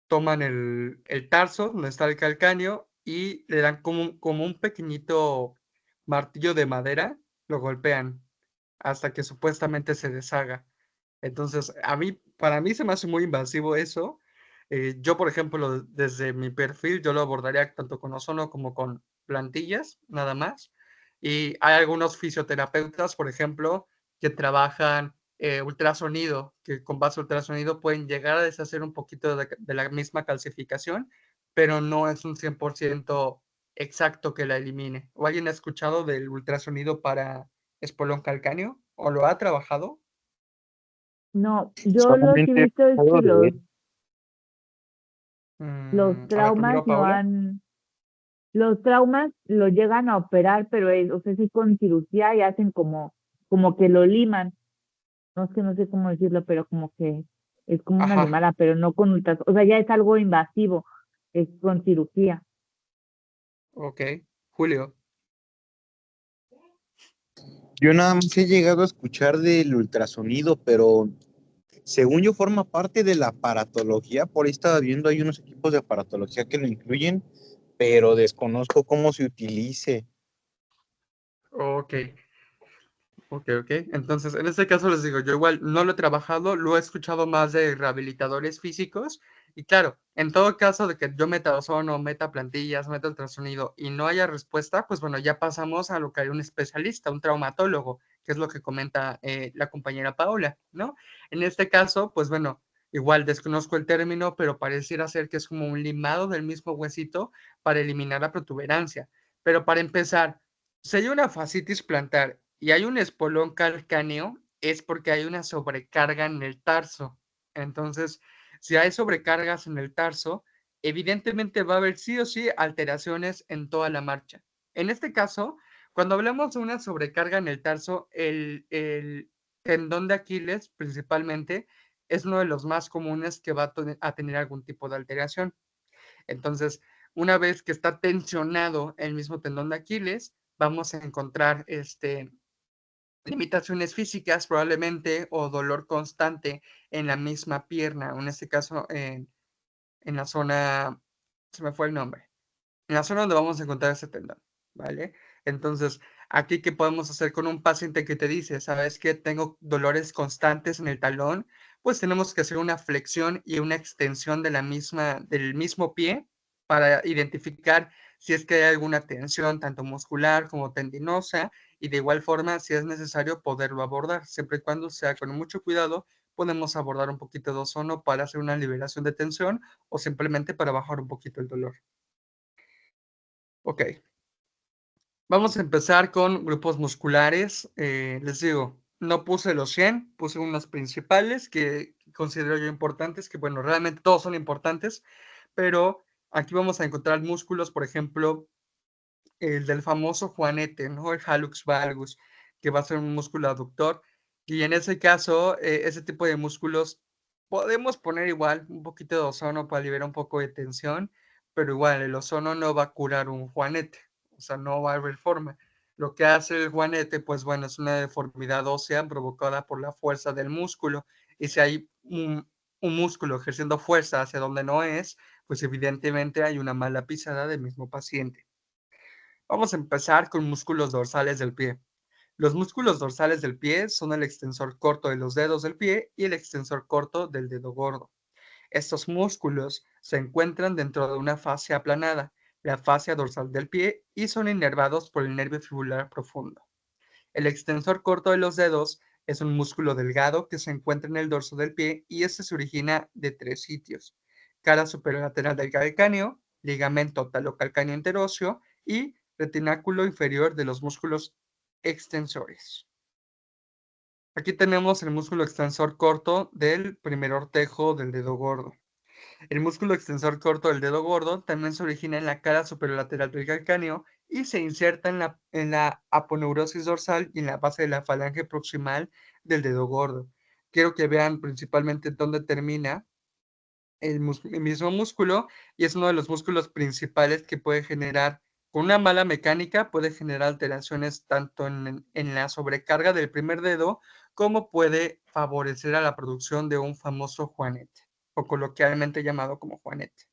S1: toman el tarso, donde está el calcáneo, y le dan como un pequeñito martillo de madera, lo golpean hasta que supuestamente se deshaga. Entonces, para mí se me hace muy invasivo eso. Yo, por ejemplo, desde mi perfil, yo lo abordaría tanto con ozono como con plantillas, nada más. Y hay algunos fisioterapeutas, por ejemplo, que trabajan ultrasonido, que con base a ultrasonido pueden llegar a deshacer un poquito de la misma calcificación, pero no es un 100% exacto que la elimine. ¿O alguien ha escuchado del ultrasonido para espolón calcáneo? ¿O lo ha trabajado?
S2: No, yo lo que he
S4: Solamente he
S2: visto es que
S4: escuchado de él.
S2: los
S1: A ver,
S2: traumas
S1: primero
S2: no
S1: Paola.
S2: los traumas lo llegan a operar, pero o sea, sí con cirugía y hacen como que lo liman. No es que no sé cómo decirlo, pero como que es como una
S1: Ajá,
S2: limada, pero no con o sea, ya es algo invasivo, es con cirugía.
S1: ok. Julio.
S4: Yo nada más he llegado a escuchar del ultrasonido, pero según yo forma parte de la aparatología. Por ahí estaba viendo, hay unos equipos de aparatología que lo incluyen, pero desconozco cómo se utilice.
S1: Ok, ok. Entonces, en este caso les digo, yo igual no lo he trabajado, lo he escuchado más de rehabilitadores físicos. Y claro, en todo caso de que yo meta ozono, meta plantillas, meta ultrasonido y no haya respuesta, pues bueno, ya pasamos a lo que hay un especialista, un traumatólogo, que es lo que comenta la compañera Paola, ¿no? En este caso, pues bueno, igual desconozco el término, pero pareciera ser que es como un limado del mismo huesito para eliminar la protuberancia. Pero para empezar, si hay una fascitis plantar y hay un espolón calcáneo, es porque hay una sobrecarga en el tarso. Entonces, si hay sobrecargas en el tarso, evidentemente va a haber sí o sí alteraciones en toda la marcha. En este caso, cuando hablamos de una sobrecarga en el tarso, el tendón de Aquiles principalmente es uno de los más comunes que va a tener algún tipo de alteración. Entonces, una vez que está tensionado el mismo tendón de Aquiles, vamos a encontrar limitaciones físicas probablemente o dolor constante en la misma pierna, o en este caso en la zona, se me fue el nombre, en la zona donde vamos a encontrar ese tendón, ¿vale? Entonces, aquí, ¿qué podemos hacer con un paciente que te dice, sabes que tengo dolores constantes en el talón? Pues tenemos que hacer una flexión y una extensión del mismo pie para identificar si es que hay alguna tensión, tanto muscular como tendinosa, y de igual forma, si es necesario, poderlo abordar. Siempre y cuando sea con mucho cuidado, podemos abordar un poquito de ozono para hacer una liberación de tensión o simplemente para bajar un poquito el dolor. Ok, vamos a empezar con grupos musculares. Les digo, no puse los 100, puse unas principales que considero yo importantes, que bueno, realmente todos son importantes, pero aquí vamos a encontrar músculos, por ejemplo, el del famoso juanete, ¿no? El hallux valgus, que va a ser un músculo aductor. Y en ese caso, ese tipo de músculos podemos poner igual un poquito de ozono para liberar un poco de tensión, pero igual el ozono no va a curar un juanete, o sea, no va a haber forma. Lo que hace el juanete, pues bueno, es una deformidad ósea provocada por la fuerza del músculo. Y si hay un músculo ejerciendo fuerza hacia donde no es, pues evidentemente hay una mala pisada del mismo paciente. Vamos a empezar con músculos dorsales del pie. Los músculos dorsales del pie son el extensor corto de los dedos del pie y el extensor corto del dedo gordo. Estos músculos se encuentran dentro de una fascia aplanada. la fascia dorsal del pie y son inervados por el nervio fibular profundo. El extensor corto de los dedos es un músculo delgado que se encuentra en el dorso del pie y este se origina de 3 sitios: cara superolateral del calcáneo, ligamento talocalcáneo interóseo y retináculo inferior de los músculos extensores. Aquí tenemos el músculo extensor corto del primer ortejo del dedo gordo. El músculo extensor corto del dedo gordo también se origina en la cara superolateral del calcáneo y se inserta en la aponeurosis dorsal y en la base de la falange proximal del dedo gordo. Quiero que vean principalmente dónde termina el mismo músculo y es uno de los músculos principales que puede generar, con una mala mecánica, puede generar alteraciones tanto en la sobrecarga del primer dedo como puede favorecer a la producción de un famoso juanete, o coloquialmente llamado como juanete.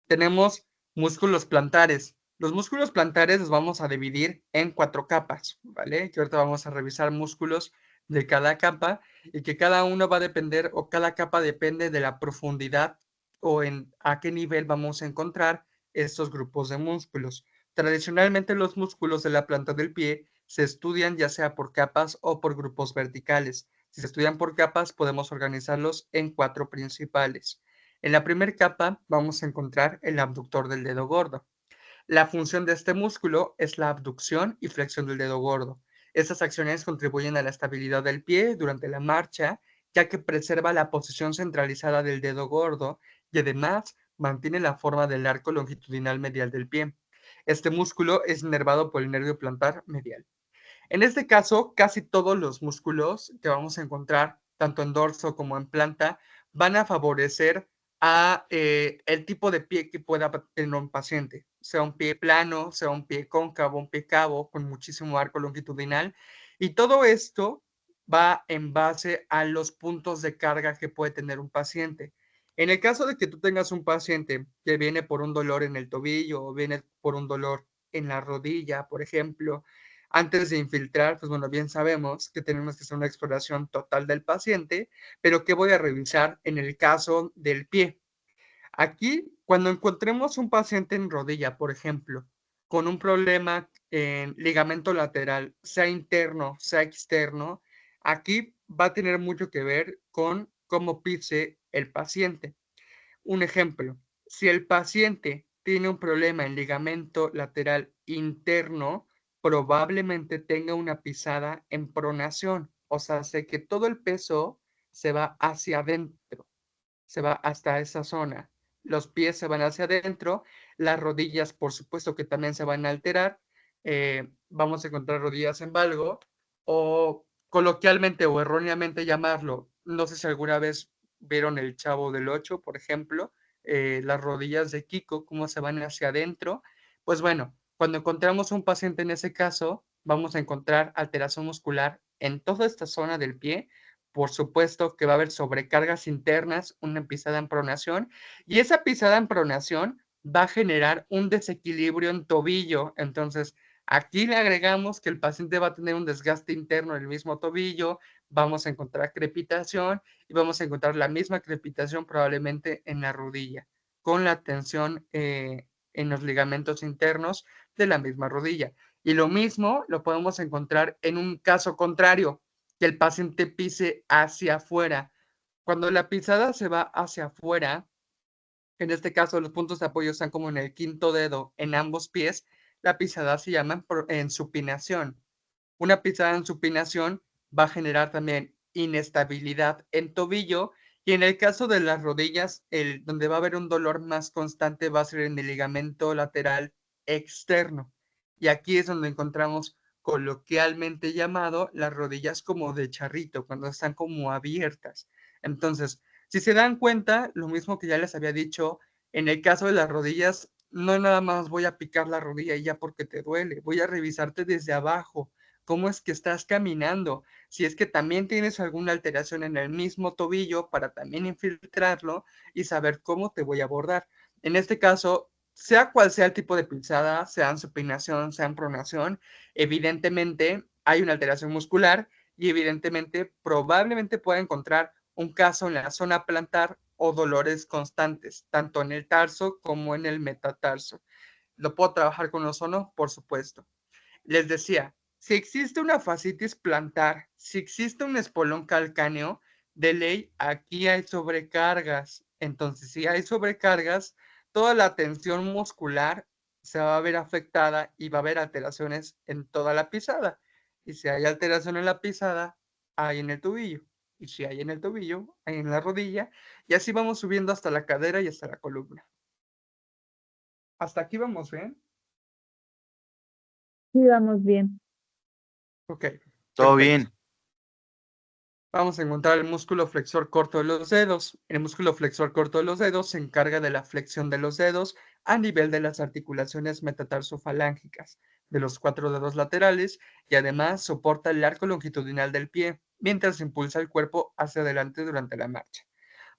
S1: Tenemos músculos plantares. Los músculos plantares los vamos a dividir en 4 capas, ¿vale? Que ahorita vamos a revisar músculos de cada capa y que cada uno va a depender, o cada capa depende de la profundidad o a qué nivel vamos a encontrar estos grupos de músculos. Tradicionalmente los músculos de la planta del pie se estudian ya sea por capas o por grupos verticales. Si se estudian por capas, podemos organizarlos en 4 principales. En la primera capa vamos a encontrar el abductor del dedo gordo. La función de este músculo es la abducción y flexión del dedo gordo. Estas acciones contribuyen a la estabilidad del pie durante la marcha, ya que preserva la posición centralizada del dedo gordo y además mantiene la forma del arco longitudinal medial del pie. Este músculo es inervado por el nervio plantar medial. En este caso, casi todos los músculos que vamos a encontrar, tanto en dorso como en planta, van a favorecer a el tipo de pie que pueda tener un paciente, sea un pie plano, sea un pie cóncavo, un pie cabo, con muchísimo arco longitudinal. Y todo esto va en base a los puntos de carga que puede tener un paciente. En el caso de que tú tengas un paciente que viene por un dolor en el tobillo o viene por un dolor en la rodilla, por ejemplo, antes de infiltrar, pues bueno, bien sabemos que tenemos que hacer una exploración total del paciente, pero ¿qué voy a revisar en el caso del pie? Aquí, cuando encontremos un paciente en rodilla, por ejemplo, con un problema en ligamento lateral, sea interno, sea externo, aquí va a tener mucho que ver con cómo pise el paciente. Un ejemplo, si el paciente tiene un problema en ligamento lateral interno, probablemente tenga una pisada en pronación, o sea, sé que todo el peso se va hacia adentro, se va hasta esa zona. Los pies se van hacia adentro, las rodillas, por supuesto que también se van a alterar. Vamos a encontrar rodillas en valgo, o coloquialmente o erróneamente llamarlo, no sé si alguna vez vieron El Chavo del Ocho, por ejemplo, las rodillas de Kiko, cómo se van hacia adentro. Pues bueno, cuando encontramos un paciente en ese caso, vamos a encontrar alteración muscular en toda esta zona del pie. Por supuesto que va a haber sobrecargas internas, una pisada en pronación, y esa pisada en pronación va a generar un desequilibrio en tobillo. Entonces, aquí le agregamos que el paciente va a tener un desgaste interno en el mismo tobillo, vamos a encontrar crepitación y vamos a encontrar la misma crepitación probablemente en la rodilla, con la tensión en los ligamentos internos de la misma rodilla. Y lo mismo lo podemos encontrar en un caso contrario, que el paciente pise hacia afuera. Cuando la pisada se va hacia afuera, en este caso los puntos de apoyo están como en el quinto dedo en ambos pies, la pisada se llama en supinación. Una pisada en supinación va a generar también inestabilidad en tobillo, y en el caso de las rodillas, donde va a haber un dolor más constante va a ser en el ligamento lateral externo. Y aquí es donde encontramos coloquialmente llamado las rodillas como de charrito, cuando están como abiertas. Entonces, si se dan cuenta, lo mismo que ya les había dicho, en el caso de las rodillas, no nada más voy a picar la rodilla y ya porque te duele, voy a revisarte desde abajo, cómo es que estás caminando, si es que también tienes alguna alteración en el mismo tobillo para también infiltrarlo y saber cómo te voy a abordar. En este caso, sea cual sea el tipo de pisada, sea en supinación, sea en pronación, evidentemente hay una alteración muscular y evidentemente probablemente pueda encontrar un caso en la zona plantar o dolores constantes, tanto en el tarso como en el metatarso. ¿Lo puedo trabajar con ozono? Por supuesto. Les decía, si existe una fascitis plantar, si existe un espolón calcáneo, de ley aquí hay sobrecargas. Entonces, si hay sobrecargas, toda la tensión muscular se va a ver afectada y va a haber alteraciones en toda la pisada. Y si hay alteración en la pisada, hay en el tobillo. Y si hay en el tobillo, hay en la rodilla. Y así vamos subiendo hasta la cadera y hasta la columna. ¿Hasta aquí vamos bien?
S2: Sí, vamos bien.
S1: Ok.
S4: Todo
S1: perfecto.
S4: bien.
S1: Vamos a encontrar el músculo flexor corto de los dedos. El músculo flexor corto de los dedos se encarga de la flexión de los dedos a nivel de las articulaciones metatarsofalángicas de los 4 dedos laterales y además soporta el arco longitudinal del pie mientras impulsa el cuerpo hacia adelante durante la marcha.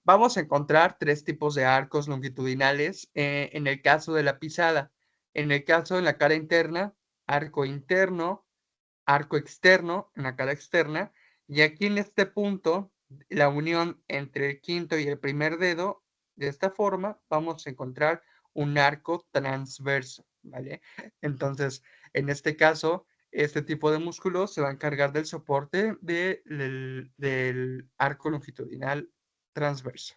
S1: Vamos a encontrar 3 tipos de arcos longitudinales en el caso de la pisada. En el caso de la cara interna, arco interno, arco externo en la cara externa, y aquí en este punto, la unión entre el quinto y el primer dedo, de esta forma, vamos a encontrar un arco transverso, ¿vale? Entonces, en este caso, este tipo de músculo se va a encargar del soporte del arco longitudinal transverso.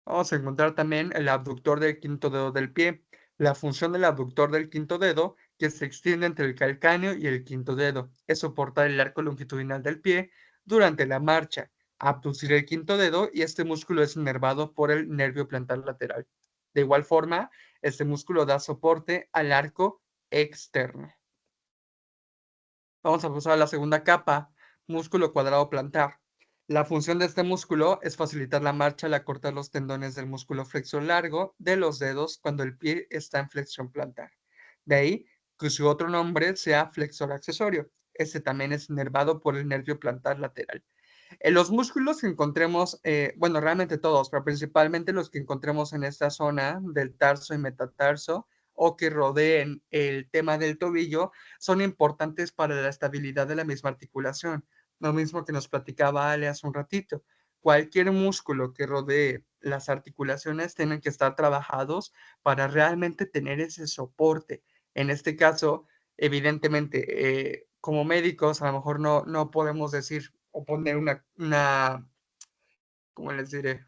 S1: Vamos a encontrar también el abductor del quinto dedo del pie. La función del abductor del quinto dedo, que se extiende entre el calcáneo y el quinto dedo, es soportar el arco longitudinal del pie durante la marcha, abducir el quinto dedo y este músculo es inervado por el nervio plantar lateral. De igual forma, este músculo da soporte al arco externo. Vamos a pasar a la segunda capa, músculo cuadrado plantar. La función de este músculo es facilitar la marcha al acortar los tendones del músculo flexor largo de los dedos cuando el pie está en flexión plantar. De ahí que su otro nombre sea flexor accesorio. Este también es inervado por el nervio plantar lateral. En los músculos que encontremos, bueno, realmente todos, pero principalmente los que encontremos en esta zona del tarso y metatarso o que rodeen el tema del tobillo, son importantes para la estabilidad de la misma articulación. Lo mismo que nos platicaba Ale hace un ratito. Cualquier músculo que rodee las articulaciones tienen que estar trabajados para realmente tener ese soporte. En este caso, evidentemente, como médicos, a lo mejor no podemos decir o poner ¿cómo les diré?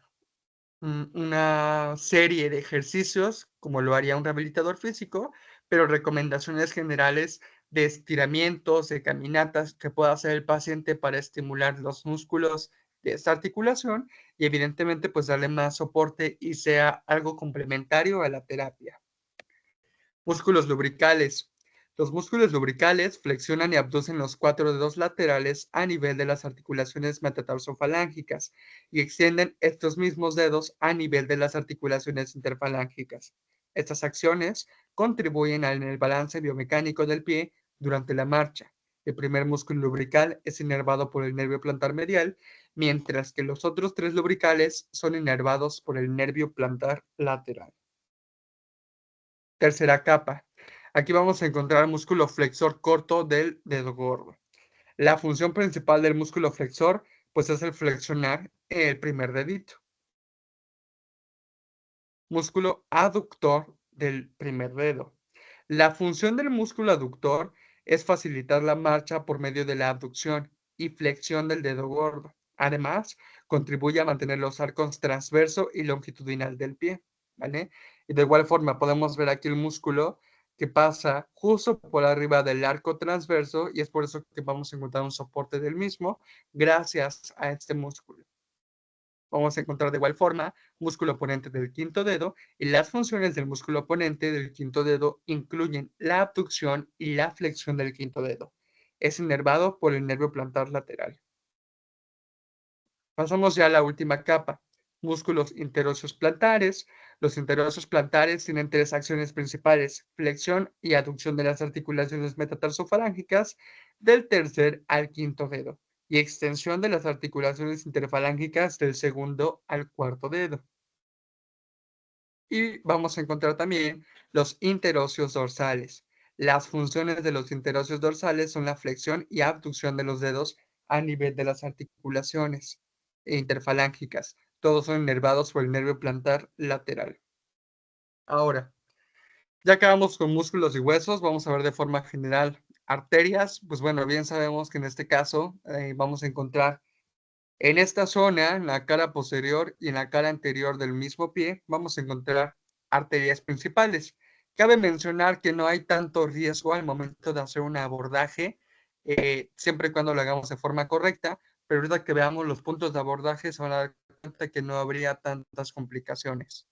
S1: Una serie de ejercicios, como lo haría un rehabilitador físico, pero recomendaciones generales de estiramientos, de caminatas que pueda hacer el paciente para estimular los músculos de esta articulación y evidentemente pues darle más soporte y sea algo complementario a la terapia. Músculos lubricales. Los músculos lubricales flexionan y abducen los 4 dedos laterales a nivel de las articulaciones metatarsofalángicas y extienden estos mismos dedos a nivel de las articulaciones interfalángicas. Estas acciones contribuyen en el balance biomecánico del pie durante la marcha. El primer músculo lubrical es inervado por el nervio plantar medial, mientras que los otros 3 lubricales son inervados por el nervio plantar lateral. Tercera capa. Aquí vamos a encontrar el músculo flexor corto del dedo gordo. La función principal del músculo flexor, pues es el flexionar el primer dedito. Músculo aductor del primer dedo. La función del músculo aductor es facilitar la marcha por medio de la abducción y flexión del dedo gordo. Además, contribuye a mantener los arcos transverso y longitudinal del pie, ¿vale? Y de igual forma podemos ver aquí el músculo que pasa justo por arriba del arco transverso y es por eso que vamos a encontrar un soporte del mismo gracias a este músculo. Vamos a encontrar de igual forma músculo oponente del quinto dedo y las funciones del músculo oponente del quinto dedo incluyen la abducción y la flexión del quinto dedo. Es inervado por el nervio plantar lateral. Pasamos ya a la última capa, músculos interóseos plantares. Los interóseos plantares tienen 3 acciones principales, flexión y aducción de las articulaciones metatarsofalángicas del tercer al quinto dedo y extensión de las articulaciones interfalángicas del segundo al cuarto dedo. Y vamos a encontrar también los interóseos dorsales. Las funciones de los interóseos dorsales son la flexión y abducción de los dedos a nivel de las articulaciones interfalángicas. Todos son inervados por el nervio plantar lateral. Ahora, ya acabamos con músculos y huesos, vamos a ver de forma general arterias. Pues bueno, bien sabemos que en este caso vamos a encontrar en esta zona, en la cara posterior y en la cara anterior del mismo pie, vamos a encontrar arterias principales. Cabe mencionar que no hay tanto riesgo al momento de hacer un abordaje, siempre y cuando lo hagamos de forma correcta, pero ahorita que veamos los puntos de abordaje se van a dar cuenta que no habría tantas complicaciones.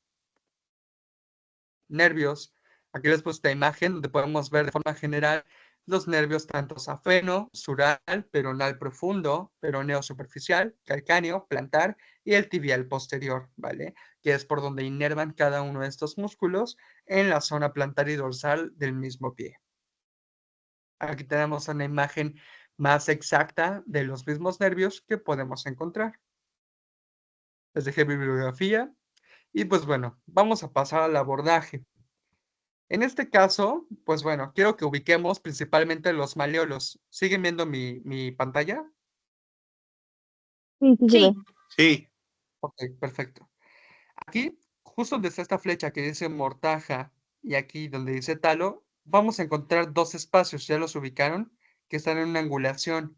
S1: Nervios. Aquí les puse esta imagen donde podemos ver de forma general los nervios tanto safeno, sural, peronal profundo, peroneo superficial, calcáneo, plantar y el tibial posterior, ¿vale? Que es por donde inervan cada uno de estos músculos en la zona plantar y dorsal del mismo pie. Aquí tenemos una imagen más exacta de los mismos nervios que podemos encontrar. Les dejé bibliografía y pues bueno, vamos a pasar al abordaje. En este caso, pues bueno, quiero que ubiquemos principalmente los maleolos. ¿Siguen viendo mi pantalla?
S2: Sí, sí se ve.
S3: Sí,
S4: Sí,
S1: Ok, perfecto. Aquí, justo donde está esta flecha que dice mortaja y aquí donde dice talo, vamos a encontrar dos espacios, ya los ubicaron, que están en una angulación.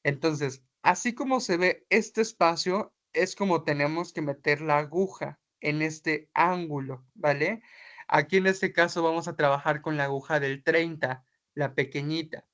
S1: Entonces, así como se ve este espacio, es como tenemos que meter la aguja en este ángulo, ¿vale? Aquí en este caso vamos a trabajar con la aguja del 30, la pequeñita.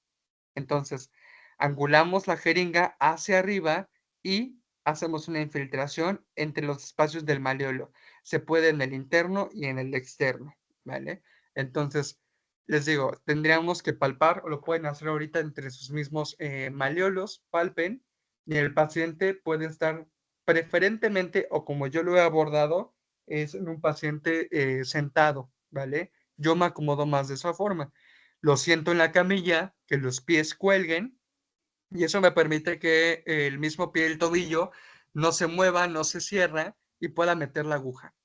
S1: Entonces, angulamos la jeringa hacia arriba y hacemos una infiltración entre los espacios del maleolo. Se puede en el interno y en el externo, ¿vale? Entonces, les digo, tendríamos que palpar, o lo pueden hacer ahorita entre sus mismos maleolos, palpen, y el paciente puede estar preferentemente, o como yo lo he abordado, es en un paciente sentado, ¿vale? Yo me acomodo más de esa forma. Lo siento en la camilla, que los pies cuelguen, y eso me permite que el mismo pie del tobillo no se mueva, no se cierra y pueda meter la aguja.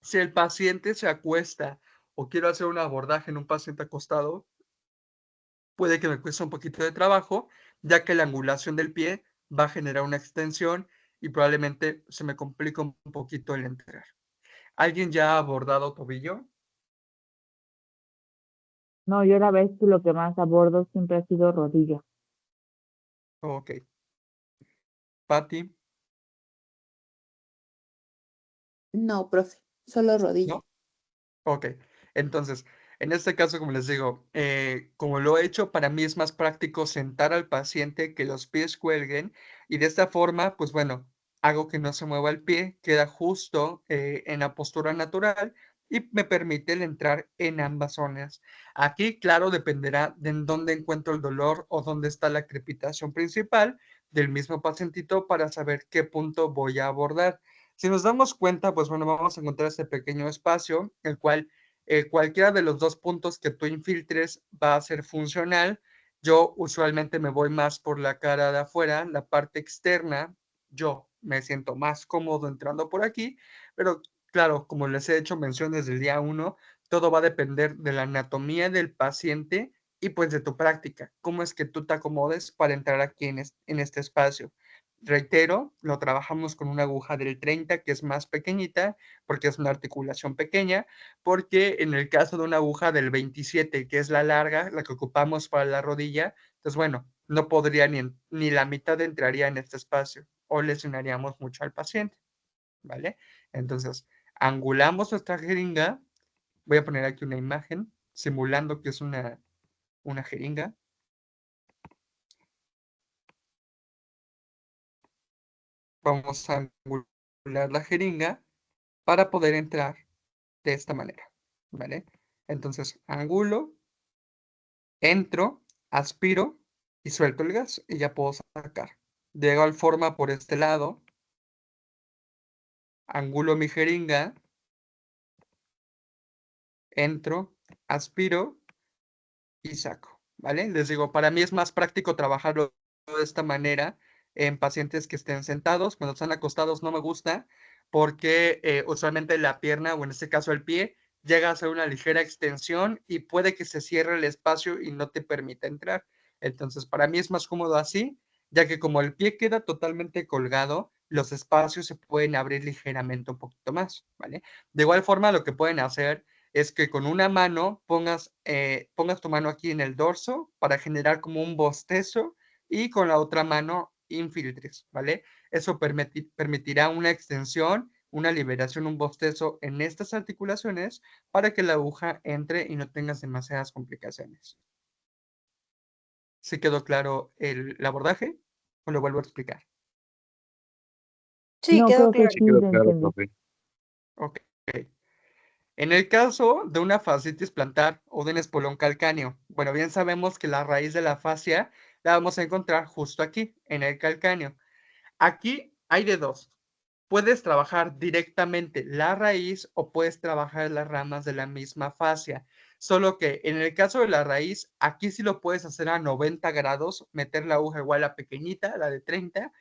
S1: Si el paciente se acuesta o quiero hacer un abordaje en un paciente acostado, puede que me cueste un poquito de trabajo, ya que la angulación del pie va a generar una extensión y probablemente se me complica un poquito el entrar. ¿Alguien ya ha abordado tobillo?
S2: No, yo la vez que lo que más abordo siempre ha sido rodilla.
S1: Ok. Patti,
S6: No, profe, solo rodilla.
S1: ¿no? Ok, entonces, en este caso, como les digo, como lo he hecho, para mí es más práctico sentar al paciente, que los pies cuelguen y de esta forma, pues bueno, hago que no se mueva el pie, queda justo en la postura natural y me permite el entrar en ambas zonas. Aquí, claro, dependerá de en dónde encuentro el dolor o dónde está la crepitación principal del mismo pacientito para saber qué punto voy a abordar. Si nos damos cuenta, pues bueno, vamos a encontrar este pequeño espacio, el cual cualquiera de los dos puntos que tú infiltres va a ser funcional. Yo usualmente me voy más por la cara de afuera, la parte externa. Yo me siento más cómodo entrando por aquí, pero claro, como les he hecho mención desde el día 1, todo va a depender de la anatomía del paciente y pues de tu práctica. Cómo es que tú te acomodes para entrar aquí en este espacio. Reitero, lo trabajamos con una aguja del 30, que es más pequeñita, porque es una articulación pequeña, porque en el caso de una aguja del 27, que es la larga, la que ocupamos para la rodilla, pues bueno, no podría ni la mitad entraría en este espacio o lesionaríamos mucho al paciente, ¿vale? Entonces, angulamos nuestra jeringa. Voy a poner aquí una imagen simulando que es una jeringa. Vamos a angular la jeringa para poder entrar de esta manera, ¿vale? Entonces, angulo, entro, aspiro y suelto el gas y ya puedo sacar. De igual forma por este lado, angulo mi jeringa, entro, aspiro y saco, ¿vale? Les digo, para mí es más práctico trabajarlo de esta manera en pacientes que estén sentados. Cuando están acostados no me gusta porque usualmente la pierna, o en este caso el pie, llega a hacer una ligera extensión y puede que se cierre el espacio y no te permita entrar. Entonces, para mí es más cómodo así, ya que como el pie queda totalmente colgado, los espacios se pueden abrir ligeramente un poquito más, ¿vale? De igual forma, lo que pueden hacer es que con una mano pongas tu mano aquí en el dorso para generar como un bostezo y con la otra mano infiltres, ¿vale? Eso permitirá una extensión, una liberación, un bostezo en estas articulaciones para que la aguja entre y no tengas demasiadas complicaciones. ¿Sí quedó claro el abordaje? ¿O lo vuelvo a explicar?
S3: Sí,
S2: No,
S3: quedó
S2: creo que
S3: claro.
S2: sí
S4: Quedó
S2: lo
S4: claro,
S2: entendí.
S4: profe.
S1: Ok. En el caso de una fascitis plantar o de un espolón calcáneo, bueno, bien sabemos que la raíz de la fascia la vamos a encontrar justo aquí, en el calcáneo. Aquí hay de dos. Puedes trabajar directamente la raíz o puedes trabajar las ramas de la misma fascia. Solo que en el caso de la raíz, aquí sí lo puedes hacer a 90 grados, meter la aguja igual a pequeñita, la de 30,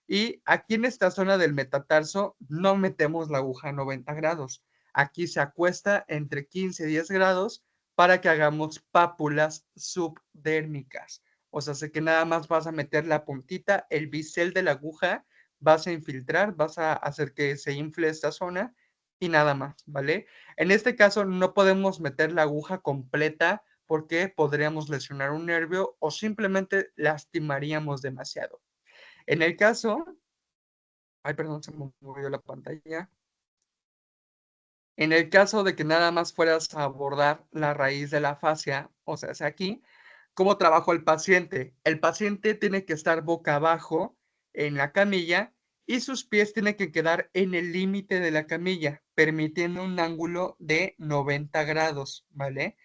S1: y aquí en esta zona del metatarso no metemos la aguja a 90 grados. Aquí se acuesta entre 15 y 10 grados para que hagamos pápulas subdérmicas. O sea, sé que nada más vas a meter la puntita, el bisel de la aguja, vas a infiltrar, vas a hacer que se infle esta zona y nada más, ¿vale? En este caso no podemos meter la aguja completa porque podríamos lesionar un nervio o simplemente lastimaríamos demasiado. En el caso, ay, perdón, se me movió la pantalla. En el caso de que nada más fueras a abordar la raíz de la fascia, o sea, es aquí, ¿cómo trabajó el paciente? El paciente tiene que estar boca abajo en la camilla y sus pies tienen que quedar en el límite de la camilla, permitiendo un ángulo de 90 grados, ¿vale?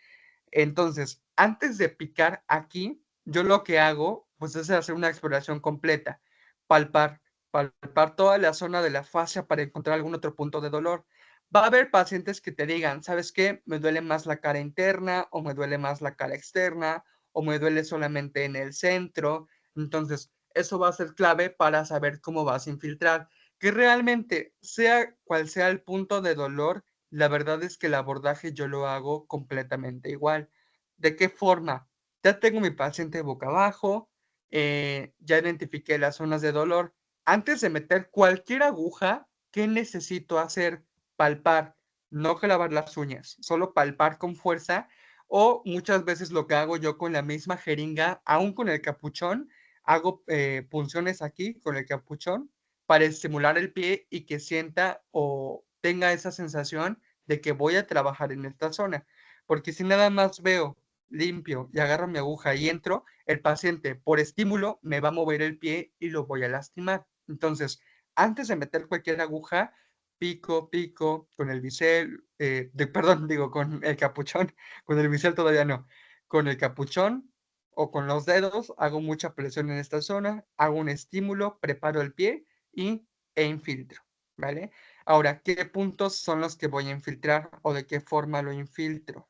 S1: Entonces, antes de picar aquí, yo lo que hago, pues es hacer una exploración completa, palpar, palpar toda la zona de la fascia para encontrar algún otro punto de dolor. Va a haber pacientes que te digan, ¿sabes qué? Me duele más la cara interna o me duele más la cara externa o me duele solamente en el centro. Entonces, eso va a ser clave para saber cómo vas a infiltrar. Que realmente, sea cual sea el punto de dolor, la verdad es que el abordaje yo lo hago completamente igual. ¿De qué forma? Ya tengo mi paciente boca abajo, ya identifiqué las zonas de dolor. Antes de meter cualquier aguja, ¿qué necesito hacer? Palpar, no clavar las uñas, solo palpar con fuerza o muchas veces lo que hago yo con la misma jeringa, aún con el capuchón, hago punciones aquí con el capuchón para estimular el pie y que sienta o tenga esa sensación de que voy a trabajar en esta zona. Porque si nada más veo, limpio y agarro mi aguja y entro, el paciente por estímulo me va a mover el pie y lo voy a lastimar. Entonces, antes de meter cualquier aguja, pico, pico, con el bisel, perdón, digo, con el capuchón, con el bisel todavía no, con el capuchón o con los dedos, hago mucha presión en esta zona, hago un estímulo, preparo el pie e infiltro, ¿vale? Ahora, ¿qué puntos son los que voy a infiltrar o de qué forma lo infiltro?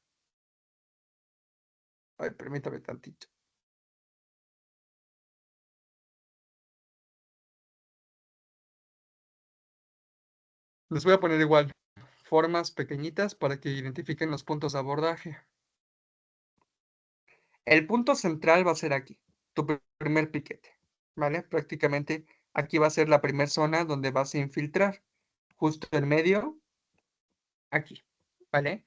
S1: Ay, permítame tantito. Les voy a poner igual formas pequeñitas para que identifiquen los puntos de abordaje. El punto central va a ser aquí, tu primer piquete, ¿vale? Prácticamente aquí va a ser la primera zona donde vas a infiltrar. Justo en medio, aquí, ¿vale?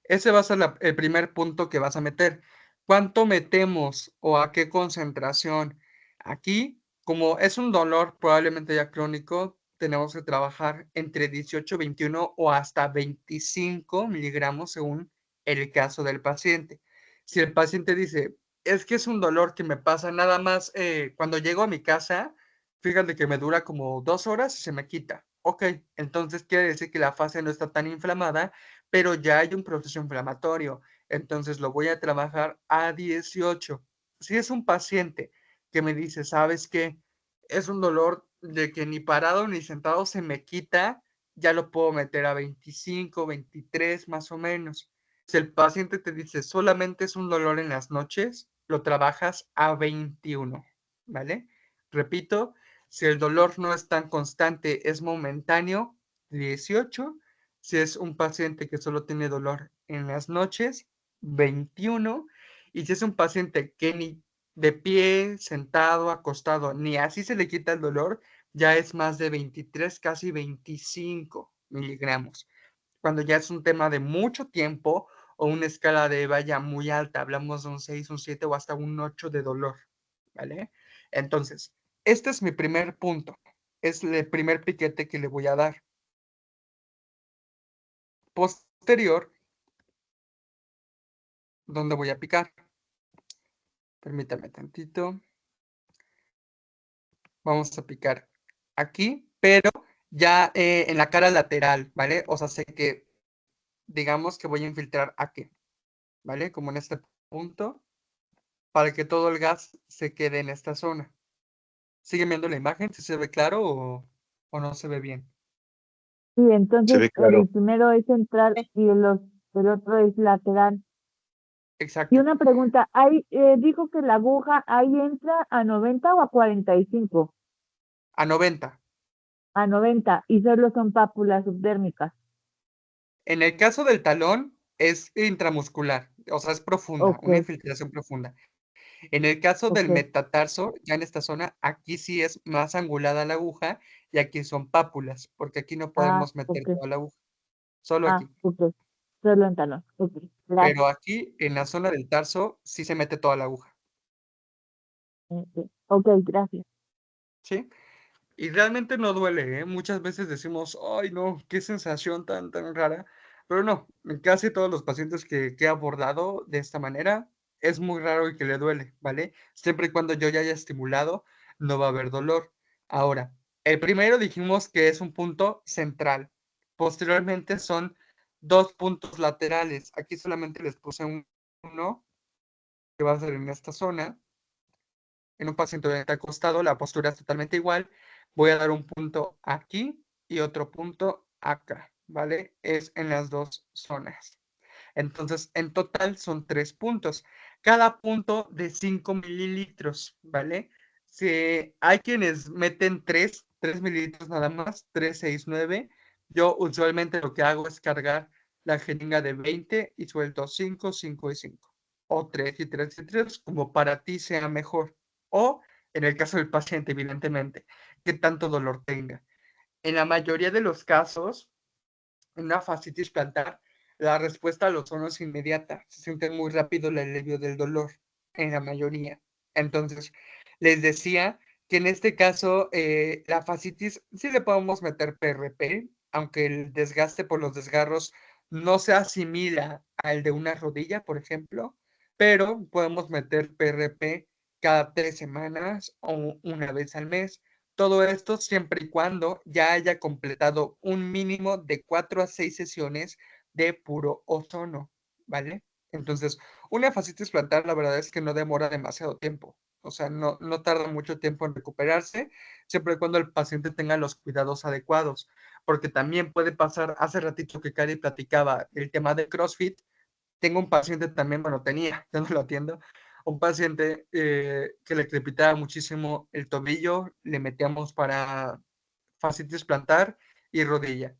S1: Ese va a ser el primer punto que vas a meter. ¿Cuánto metemos o a qué concentración? Aquí, como es un dolor probablemente ya crónico, tenemos que trabajar entre 18, 21 o hasta 25 miligramos según el caso del paciente. Si el paciente dice, es que es un dolor que me pasa nada más cuando llego a mi casa, fíjate que me dura como 2 horas y se me quita. Ok, entonces quiere decir que la fascia no está tan inflamada pero ya hay un proceso inflamatorio, entonces lo voy a trabajar a 18. Si es un paciente que me dice, ¿sabes qué? Es un dolor de que ni parado ni sentado se me quita, ya lo puedo meter a 25, 23 más o menos. Si el paciente te dice, solamente es un dolor en las noches, lo trabajas a 21, ¿vale? Repito, si el dolor no es tan constante, es momentáneo, 18. Si es un paciente que solo tiene dolor en las noches, 21. Y si es un paciente que ni de pie, sentado, acostado, ni así se le quita el dolor, ya es más de 23, casi 25 miligramos. Cuando ya es un tema de mucho tiempo o una escala de EVA ya muy alta, hablamos de un 6, un 7 o hasta un 8 de dolor, ¿vale? Entonces, este es mi primer punto. Es el primer piquete que le voy a dar. Posterior, ¿dónde voy a picar? Permítame tantito. Vamos a picar aquí, pero ya en la cara lateral, ¿vale? O sea, sé que, digamos que voy a infiltrar aquí, ¿vale? Como en este punto, para que todo el gas se quede en esta zona. ¿Siguen viendo la imagen? ¿Si se ve claro o no se ve bien?
S2: Sí,
S4: Se
S2: entonces
S4: ve claro.
S2: el primero es central y el otro es lateral. Y
S1: Exacto,
S2: una pregunta, dijo que la aguja ahí entra a 90 o a 45,
S1: a 90.
S2: a 90 y solo son pápulas subdérmicas.
S1: En el caso del talón es intramuscular, o sea, es profunda,
S2: Ok,
S1: una infiltración profunda. En el caso del
S2: ok.
S1: metatarso, ya en esta zona, aquí sí es más angulada la aguja y aquí son pápulas, porque aquí no
S2: Ah,
S1: podemos meter
S2: ok.
S1: toda la aguja, solo
S2: Ah,
S1: aquí.
S2: ok. Solo en talón. Ok,
S1: Pero
S2: gracias.
S1: aquí, en la zona del tarso, sí se mete toda la aguja,
S2: Ok, gracias.
S1: ¿sí? Y realmente no duele, ¿eh? Muchas veces decimos, ay, no, qué sensación tan rara. Pero no, en casi todos los pacientes que he abordado de esta manera, es muy raro y que le duele, ¿vale? Siempre y cuando yo ya haya estimulado, no va a haber dolor. Ahora, el primero dijimos que es un punto central. Posteriormente son dos puntos laterales. Aquí solamente les puse uno, que va a ser en esta zona. En un paciente que está acostado, la postura es totalmente igual. Voy a dar un punto aquí y otro punto acá, ¿vale? Es en las dos zonas. Entonces, en total son 3 puntos. Cada punto de 5 mililitros, ¿vale? Si hay quienes meten 3 mililitros nada más, 3, 6, 9. Yo usualmente lo que hago es cargar la jeringa de 20 y suelto 5, 5 y 5. O 3 y 3 y 3, como para ti sea mejor. O en el caso del paciente, evidentemente, que tanto dolor tenga. En la mayoría de los casos, en una fascitis plantar, la respuesta a los sonos es inmediata. Se siente muy rápido el alivio del dolor, en la mayoría. Entonces, les decía que en este caso, la fascitis sí le podemos meter PRP, aunque el desgaste por los desgarros no se asimila al de una rodilla, por ejemplo, pero podemos meter PRP cada 3 semanas o una vez al mes. Todo esto siempre y cuando ya haya completado un mínimo de 4 a 6 sesiones de puro ozono, ¿vale? Entonces, una fascitis plantar, la verdad es que no demora demasiado tiempo. O sea, no tarda mucho tiempo en recuperarse, siempre y cuando el paciente tenga los cuidados adecuados. Porque también puede pasar, hace ratito que Cari platicaba el tema de CrossFit, tengo un paciente también, bueno, tenía, ya no lo atiendo, un paciente que le crepitaba muchísimo el tobillo, le metíamos para fascitis plantar y rodilla.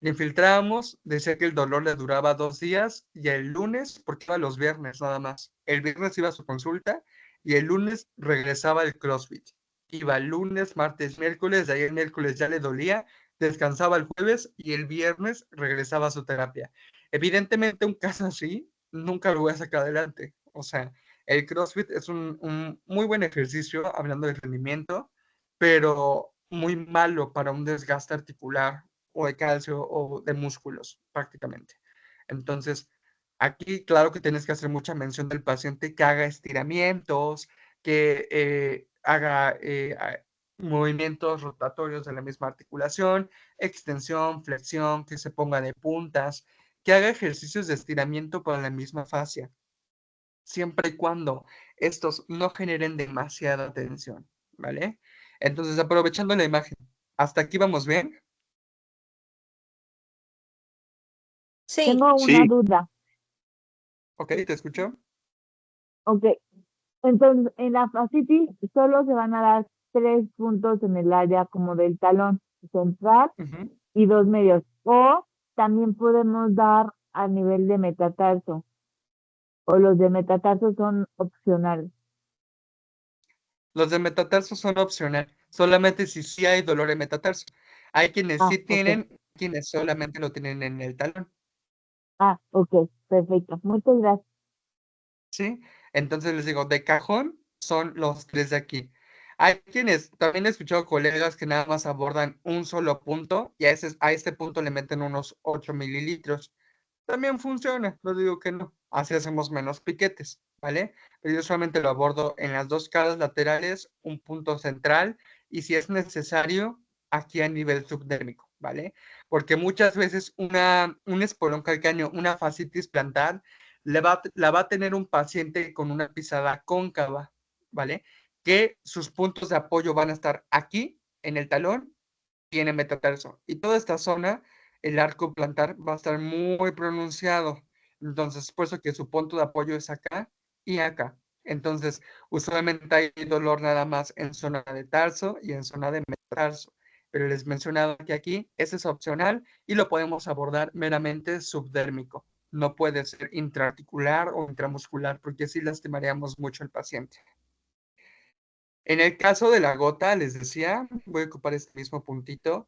S1: Le infiltrábamos, decía que el dolor le duraba 2 días y el lunes, porque iba los viernes nada más, el viernes iba a su consulta y el lunes regresaba al CrossFit. Iba el lunes, martes, miércoles, de ahí el miércoles ya le dolía, descansaba el jueves y el viernes regresaba a su terapia. Evidentemente un caso así nunca lo voy a sacar adelante. O sea, el CrossFit es un muy buen ejercicio, hablando de rendimiento, pero muy malo para un desgaste articular o de calcio o de músculos prácticamente. Entonces, aquí claro que tienes que hacer mucha mención del paciente que haga estiramientos, que haga movimientos rotatorios de la misma articulación, extensión, flexión, que se ponga de puntas, que haga ejercicios de estiramiento para la misma fascia, siempre y cuando estos no generen demasiada tensión, ¿vale? Entonces, aprovechando la imagen, ¿hasta aquí vamos bien?
S3: Sí,
S2: Tengo una
S4: Sí,
S2: duda.
S1: ¿Ok? ¿Te escucho?
S2: Ok, entonces en la fascitis solo se van a dar 3 puntos en el área como del talón central
S1: Ujú.
S2: y 2 medios. O también podemos dar a nivel de metatarso. O los de metatarso son opcionales.
S1: Los de metatarso son opcional. solamente si sí hay dolor en metatarso. Hay quienes
S2: Ah,
S1: sí
S2: ok.
S1: tienen, quienes solamente lo tienen en el talón,
S2: Ah, ok, perfecto. Muchas gracias.
S1: ¿sí? Entonces les digo, de cajón son los 3 de aquí. Hay quienes, también he escuchado colegas que nada más abordan un solo punto y a este punto le meten unos 8 mililitros. También funciona, no digo que no. Así hacemos menos piquetes, ¿vale? Pero yo solamente lo abordo en las dos caras laterales, un punto central y si es necesario, aquí a nivel subdérmico, ¿vale? Porque muchas veces un espolón calcáneo, una fascitis plantar, la va a tener un paciente con una pisada cóncava, ¿vale? Que sus puntos de apoyo van a estar aquí, en el talón, y en el metatarso. Y toda esta zona, el arco plantar va a estar muy pronunciado. Entonces, por eso que su punto de apoyo es acá y acá. Entonces, usualmente hay dolor nada más en zona de tarso y en zona de metatarso. Pero les he mencionado que aquí ese es opcional y lo podemos abordar meramente subdérmico. No puede ser intraarticular o intramuscular porque así lastimaríamos mucho al paciente. En el caso de la gota, les decía, voy a ocupar este mismo puntito.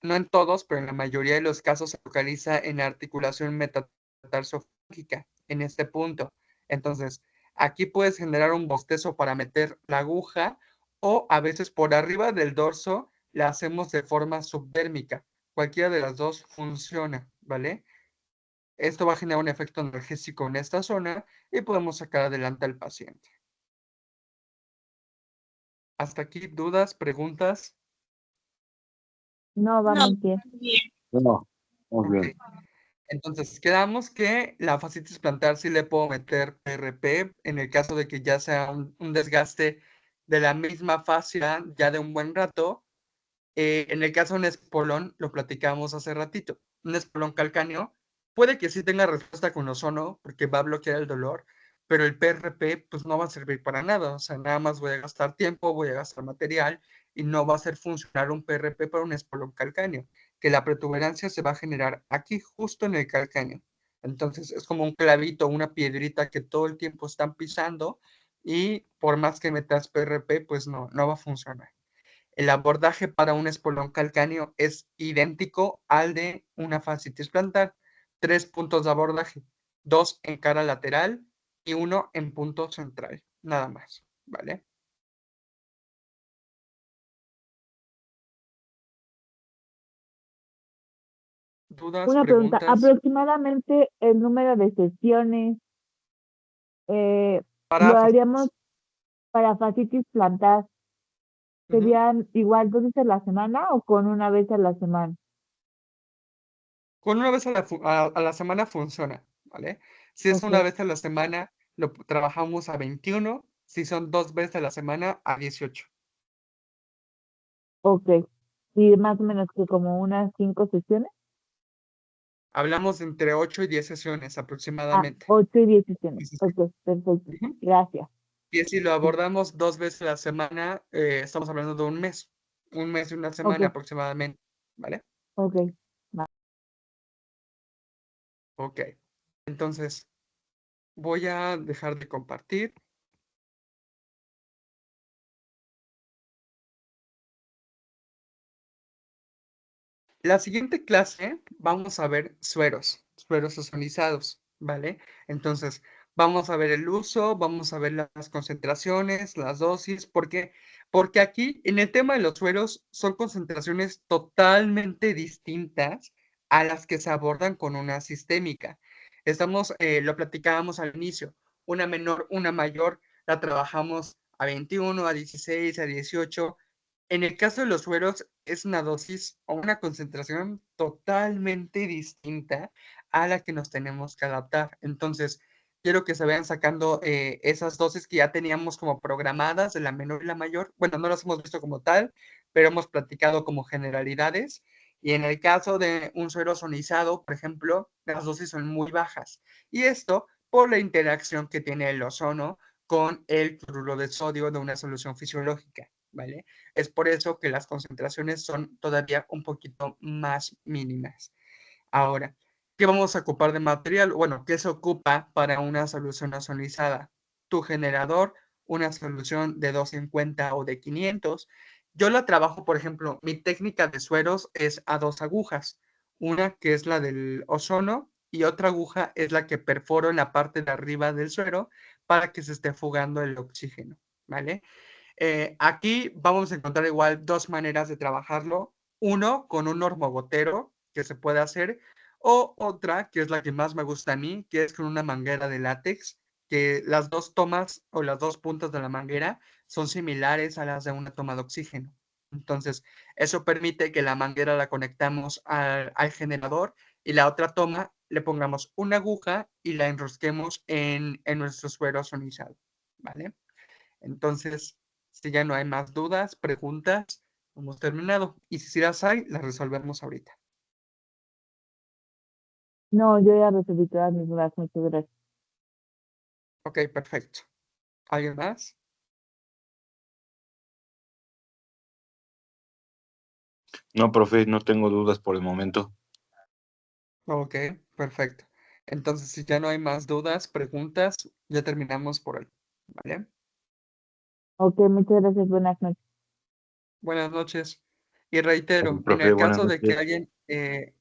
S1: No en todos, pero en la mayoría de los casos se localiza en la articulación metatarsofúngica, en este punto. Entonces, aquí puedes generar un bostezo para meter la aguja o a veces por arriba del dorso la hacemos de forma subdérmica. Cualquiera de las dos funciona, ¿vale? Esto va a generar un efecto analgésico en esta zona y podemos sacar adelante al paciente. Hasta aquí, dudas, preguntas.
S2: No,
S3: No,
S2: vamos bien.
S3: bien.
S4: No, muy
S1: Ok.
S4: bien.
S1: Entonces, quedamos que la fascitis plantar sí le puedo meter PRP en el caso de que ya sea un desgaste de la misma fascia ya de un buen rato. En el caso de un espolón, lo platicábamos hace ratito, un espolón calcáneo puede que sí tenga respuesta con ozono porque va a bloquear el dolor, pero el PRP pues no va a servir para nada, o sea, nada más voy a gastar tiempo, voy a gastar material y no va a hacer funcionar un PRP para un espolón calcáneo, que la protuberancia se va a generar aquí justo en el calcáneo. Entonces es como un clavito, una piedrita que todo el tiempo están pisando y por más que metas PRP, pues no va a funcionar. El abordaje para un espolón calcáneo es idéntico al de una fascitis plantar. 3 puntos de abordaje, 2 en cara lateral y 1 en punto central, nada más, ¿vale? ¿Dudas,
S2: Una pregunta,
S1: preguntas?
S2: aproximadamente el número de sesiones eh, lo
S1: Para
S2: haríamos
S1: fascitis.
S2: para fascitis plantar,
S1: Ujú.
S2: ¿serían igual 2 veces a la semana o con una vez a la semana?
S1: Con una vez a la semana funciona, ¿vale? Si es una
S2: Ok,
S1: vez a la semana, lo trabajamos a 21. Si son 2 veces a la semana, a 18.
S2: ok. Y más o menos que como unas 5 sesiones.
S1: Hablamos de entre 8 y 10 sesiones
S2: Ah,
S1: aproximadamente.
S2: 8 y 10 sesiones.
S1: Sí, sí, sí.
S2: Ok, perfecto.
S1: Ujú.
S2: Gracias.
S1: Y si lo
S2: Sí,
S1: abordamos 2 veces a la semana, estamos hablando de un mes y una
S2: ok,
S1: semana aproximadamente, ¿vale?
S2: ok. Va.
S1: Ok, entonces voy a dejar de compartir. La siguiente clase vamos a ver sueros ozonizados, ¿vale? Entonces, vamos a ver el uso, vamos a ver las concentraciones, las dosis, ¿por qué? Porque aquí en el tema de los sueros son concentraciones totalmente distintas a las que se abordan con una sistémica. Lo platicábamos al inicio, una menor, una mayor, la trabajamos a 21, a 16, a 18. En el caso de los sueros, es una dosis o una concentración totalmente distinta a la que nos tenemos que adaptar. Entonces, quiero que se vayan sacando esas dosis que ya teníamos como programadas de la menor y la mayor. Bueno, no las hemos visto como tal, pero hemos platicado como generalidades. Y en el caso de un suero ozonizado, por ejemplo, las dosis son muy bajas. Y esto por la interacción que tiene el ozono con el cloruro de sodio de una solución fisiológica, ¿vale? Es por eso que las concentraciones son todavía un poquito más mínimas. Ahora, ¿qué vamos a ocupar de material? Bueno, ¿qué se ocupa para una solución ozonizada? Tu generador una solución de 250 o de 500. Yo la trabajo, por ejemplo, mi técnica de sueros es a 2 agujas, una que es la del ozono y otra aguja es la que perforo en la parte de arriba del suero para que se esté fugando el oxígeno, ¿vale? Aquí vamos a encontrar igual dos maneras de trabajarlo. Uno, con un normogotero que se puede hacer, o otra, que es la que más me gusta a mí, que es con una manguera de látex, que las dos tomas o las dos puntas de la manguera son similares a las de una toma de oxígeno. Entonces, eso permite que la manguera la conectamos al generador y la otra toma le pongamos una aguja y la enrosquemos en nuestro suero sonizado, ¿vale? Entonces, si ya no hay más dudas, preguntas, hemos terminado. Y si las hay, las resolvemos ahorita.
S2: No, yo ya resolví todas mis dudas, muchas gracias.
S1: Ok, perfecto. ¿Alguien más?
S4: No, profe, no tengo dudas por el momento.
S1: Ok, perfecto. Entonces, si ya no hay más dudas, preguntas, ya terminamos por hoy. ¿Vale?
S2: Ok, muchas gracias, buenas noches.
S1: Buenas noches. Y reitero, en
S4: Profe,
S1: el
S4: buenas
S1: caso de que
S4: noches.
S1: alguien,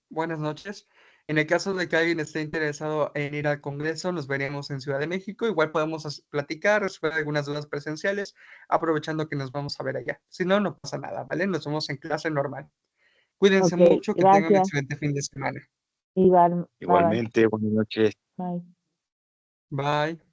S1: buenas noches, en el caso de que alguien esté interesado en ir al Congreso, nos veremos en Ciudad de México. Igual podemos platicar, resolver algunas dudas presenciales, aprovechando que nos vamos a ver allá. Si no, no pasa nada, ¿vale? Nos vemos en clase normal. Cuídense
S2: Ok,
S1: mucho, que tengan un
S2: gracias.
S1: excelente fin de semana.
S2: Igual, bye bye.
S4: Igualmente, buenas noches.
S2: Bye.
S1: Bye.